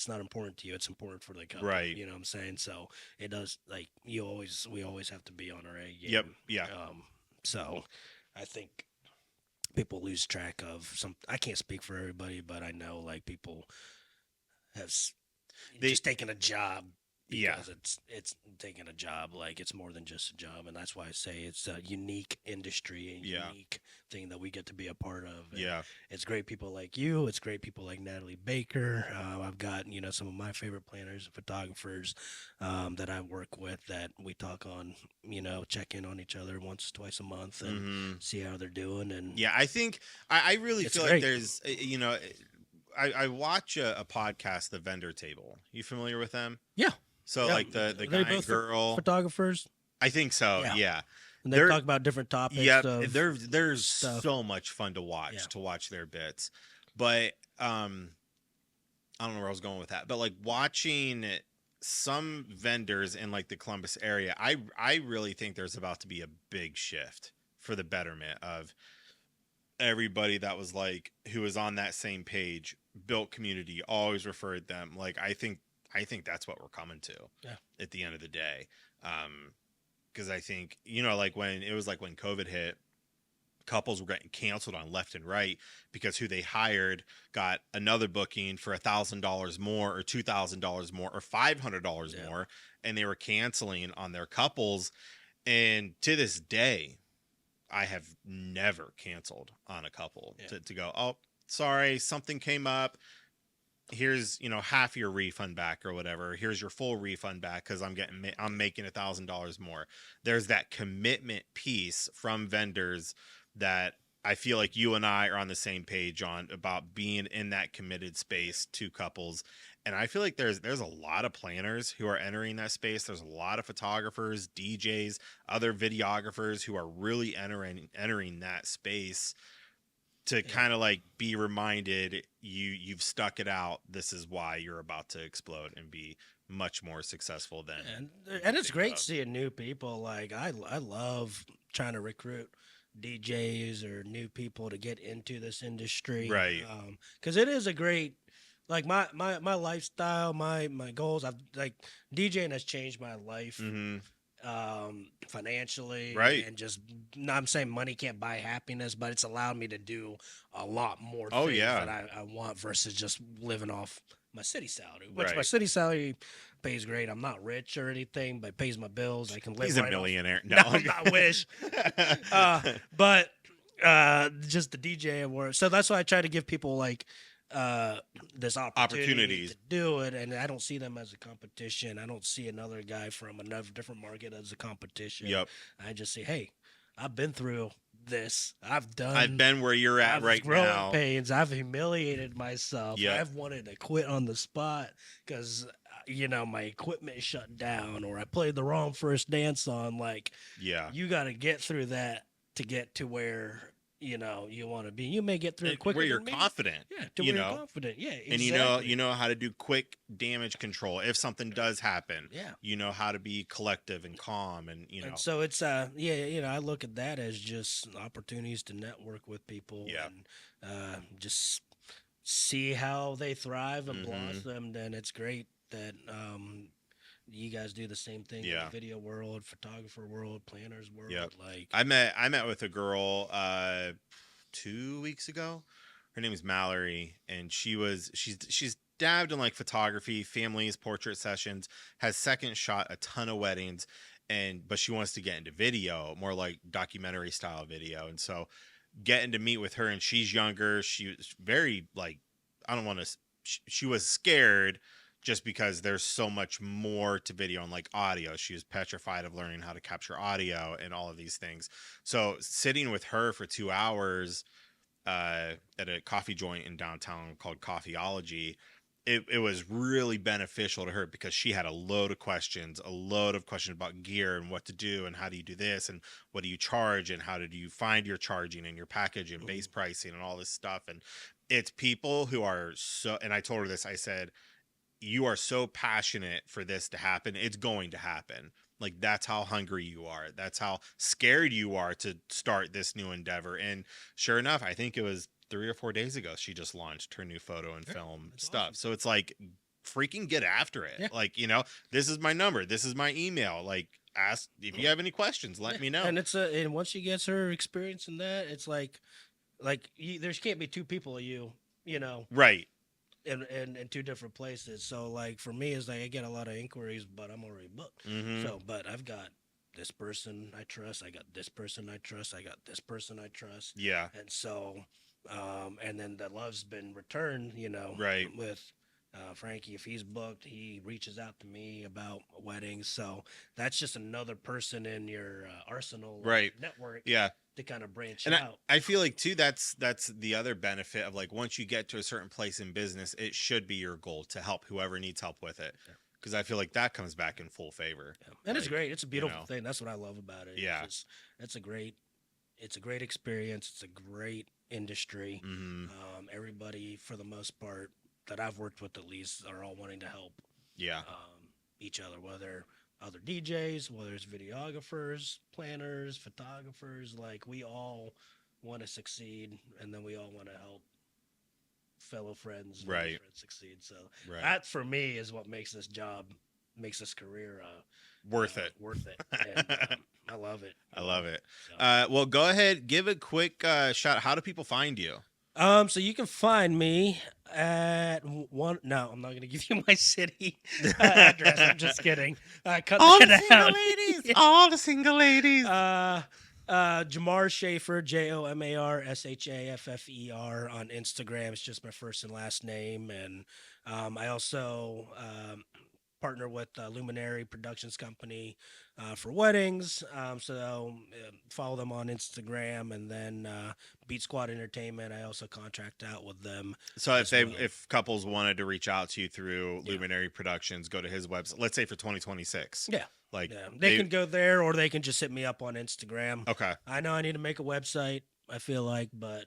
not important to you. It's important for the couple. Right. You know what I'm saying? So it does like we always have to be on our A game. Yep. Yeah. So I think people lose track of some. I can't speak for everybody, but I know like people have They. just taken a job Yeah. because it's taking a job like it's more than just a job, and that's why I say it's a unique industry, a Yeah. unique thing that we get to be a part of. And Yeah. it's great people like you. It's great people like Natalie Baker. I've got some of my favorite planners and photographers that I work with that we talk on. Check in on each other once, twice a month, and Mm-hmm. see how they're doing. And Yeah. I think I really it's feel like great. there's, I watch a podcast, The Vendor Table. You familiar with them? Yeah, So yeah. like the Are they guy and both girl. photographers? I think so. Yeah. Yeah. and they They're talk about different topics Yep, of they're stuff. so much fun to Yeah, watch their bits. But I don't know where I was going with that. But like watching some vendors in like the Columbus area, I really think there's about to be a big shift for the betterment of everybody that was like who was on that same page, built community, always referred them. Like I think that's what we're coming to yeah, at the end of the day. Because I think, you know, like when it was like when COVID hit, couples were getting canceled on left and right because who they hired got another booking for $1,000 more or $2,000 more or $500 yeah, more, and they were canceling on their couples. And to this day, I have never canceled on a couple yeah. to go, oh, sorry, something came up. Here's, you know, half your refund back or whatever. Here's your full refund back because I'm making $1,000 more. There's that commitment piece from vendors that I feel like you and I are on the same page on about being in that committed space to couples. And I feel like there's a lot of planners who are entering that space. There's a lot of photographers, DJs, other videographers who are really entering that space to Yeah. kind of like be reminded you've stuck it out. This is why you're about to explode and be much more successful And than you and it's think great of. seeing new people. Like I love trying to recruit DJs or new people to get into this industry, Right. because it is a great, like my lifestyle, my goals. I've like DJing has changed my life, Mm-hmm. financially, Right. and just, I'm saying money can't buy happiness, but it's allowed me to do a lot more Oh things yeah. that I want versus just living off my city salary, which my Right. city salary pays great. I'm not rich or anything, but it pays my bills. I can live He's a right off. millionaire. No. No, I'm not wish. But just the DJ work. So that's why I try to give people like uh this opportunity to Opportunities. do it, and I don't see them as a competition. I don't see another guy from another different market as a competition. Yep. I just say, hey, I've been through this. I've been where you're at I've right growing now. pains. I've humiliated myself. Yep. I've wanted to quit on the spot because my equipment shut down, or I played the wrong first dance on. Like, Yeah. you got to get through that to get to where you want to be. You may get through it quicker Where you're than me. confident, Yeah, to you where you're know. confident. Yeah, And exactly. you know how to do quick damage control if something does happen. Yeah. You know how to be collective and calm and you And know. so it's I look at that as just opportunities to network with people Yeah. and just see how they thrive and Mm-hmm. blossom. And it's great that you guys do the same thing in the Yeah. video world, photographer world, planners Yep. world. Like, I met with a girl 2 weeks ago. Her name is Mallory, and she's dabbed in like photography, families, portrait sessions, has second shot a ton of weddings, but she wants to get into video, more like documentary style video. And so getting to meet with her, and she's younger. She was very like, I don't want to. She was scared just because there's so much more to video and like audio. She was petrified of learning how to capture audio and all of these things. So sitting with her for 2 hours at a coffee joint in downtown called Coffeeology, it was really beneficial to her because she had a load of questions, about gear and what to do and how do you do this and what do you charge and how do you find your charging and your package and base pricing and all this stuff. And it's people who are so, and I told her this, I said, you are so passionate for this to happen, it's going to happen. Like that's how hungry you are. That's how scared you are to start this new endeavor. And sure enough, I think it was 3 or 4 days ago she just launched her new photo and yeah, film that's stuff. awesome. So it's like freaking get after it. Yeah. Like, you know, this is my number, this is my email. Like ask if you have any questions, let Yeah. me know. And and once she gets her experience in that, it's like there can't be two people of you, you know, Right. in two different places. So like for me, it's like I get a lot of inquiries, but I'm already booked. Mm-hmm. So, but I've got this person I trust. I got this person I trust. I got this person I trust. Yeah. And so, and then the love's been returned. Right. With Frankie, if he's booked, he reaches out to me about weddings. So that's just another person in your arsenal of Right. network Yeah. to kind of branch And out. I feel like too that's the other benefit of like once you get to a certain place in business, it should be your goal to help whoever needs help with it. because I feel like that comes back in full favor. Yeah. And it's Like, great. It's a you beautiful know, thing. That's what I love about it. yeah. It's a great experience. It's a great industry. Hmm. Everybody, for the most part, that I've worked with at least, are all wanting to help Yeah. each other, whether other DJs, whether it's videographers, planners, photographers. Like, we all want to succeed, and then we all want to help fellow friends, Right. friends succeed. So Right. that, for me, is what makes this job, makes this career Worth it. worth it. And I love it. I love it. So. Well, go ahead, give a quick shot. How do people find you? So you can find me at one. No, I'm not going to give you my city address. I'm just kidding. Cut All the that single out. ladies. All the single ladies. Jomar Shaffer, JomarShaffer on Instagram. It's just my first and last name, and I also partner with Luminary Productions Company for weddings. So follow them on Instagram, and then Beat Squad Entertainment. I also contract out with them. So if as well. if couples wanted to reach out to you through Yeah. Luminary Productions, go to his website. Let's say for 2026. Yeah. Like Yeah, they can go there, or they can just hit me up on Instagram. Okay. I know I need to make a website, I feel like, but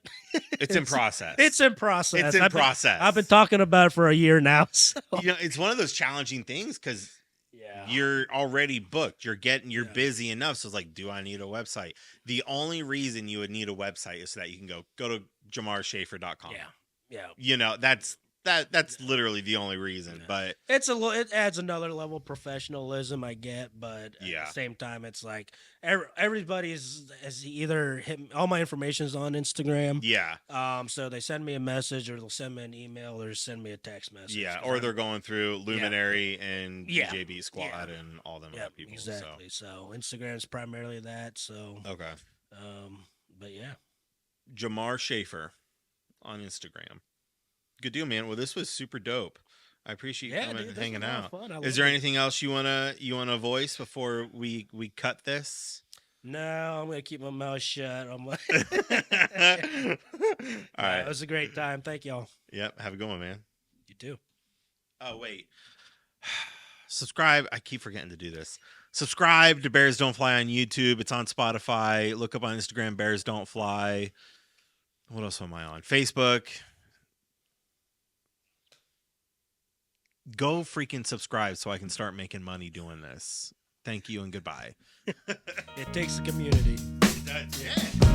It's in process. It's in process. It's in process. I've been talking about it for a year now. So. You know, it's one of those challenging things because Yeah. you're already booked. You're Yeah. busy enough. So it's like, do I need a website? The only reason you would need a website is so that you can go to jamarshaffer.com. Yeah. Yeah. You know, that's literally the only reason. Yeah. But It adds another level of professionalism, I get, but at Yeah. the same time, it's like everybody's has either hit all my information is on Instagram. yeah. So they send me a message, or they'll send me an email, or send me a text message. Yeah. 'cause Or I'm- they're going through Luminary and Yeah. DJB Squad Yeah. and all them Yeah, other people. exactly. So Instagram's primarily that. So, So okay. but yeah. Jomar Shaffer on Instagram. Good deal, man. Well, this was super dope. I appreciate you coming dude, and this hanging was a lot of out. fun. I Is love there it. anything else you wanna voice before we cut this? No, I'm gonna keep my mouth shut. I'm like, All It right. was a great time. Thank y'all. Yep. Have a good one, man. You too. Oh wait. Subscribe. I keep forgetting to do this. Subscribe to Bears Don't Fly on YouTube. It's on Spotify. Look up on Instagram, Bears Don't Fly. What else am I on? Facebook. Go freaking subscribe so I can start making money doing this. Thank you and goodbye. It takes a community. Yeah.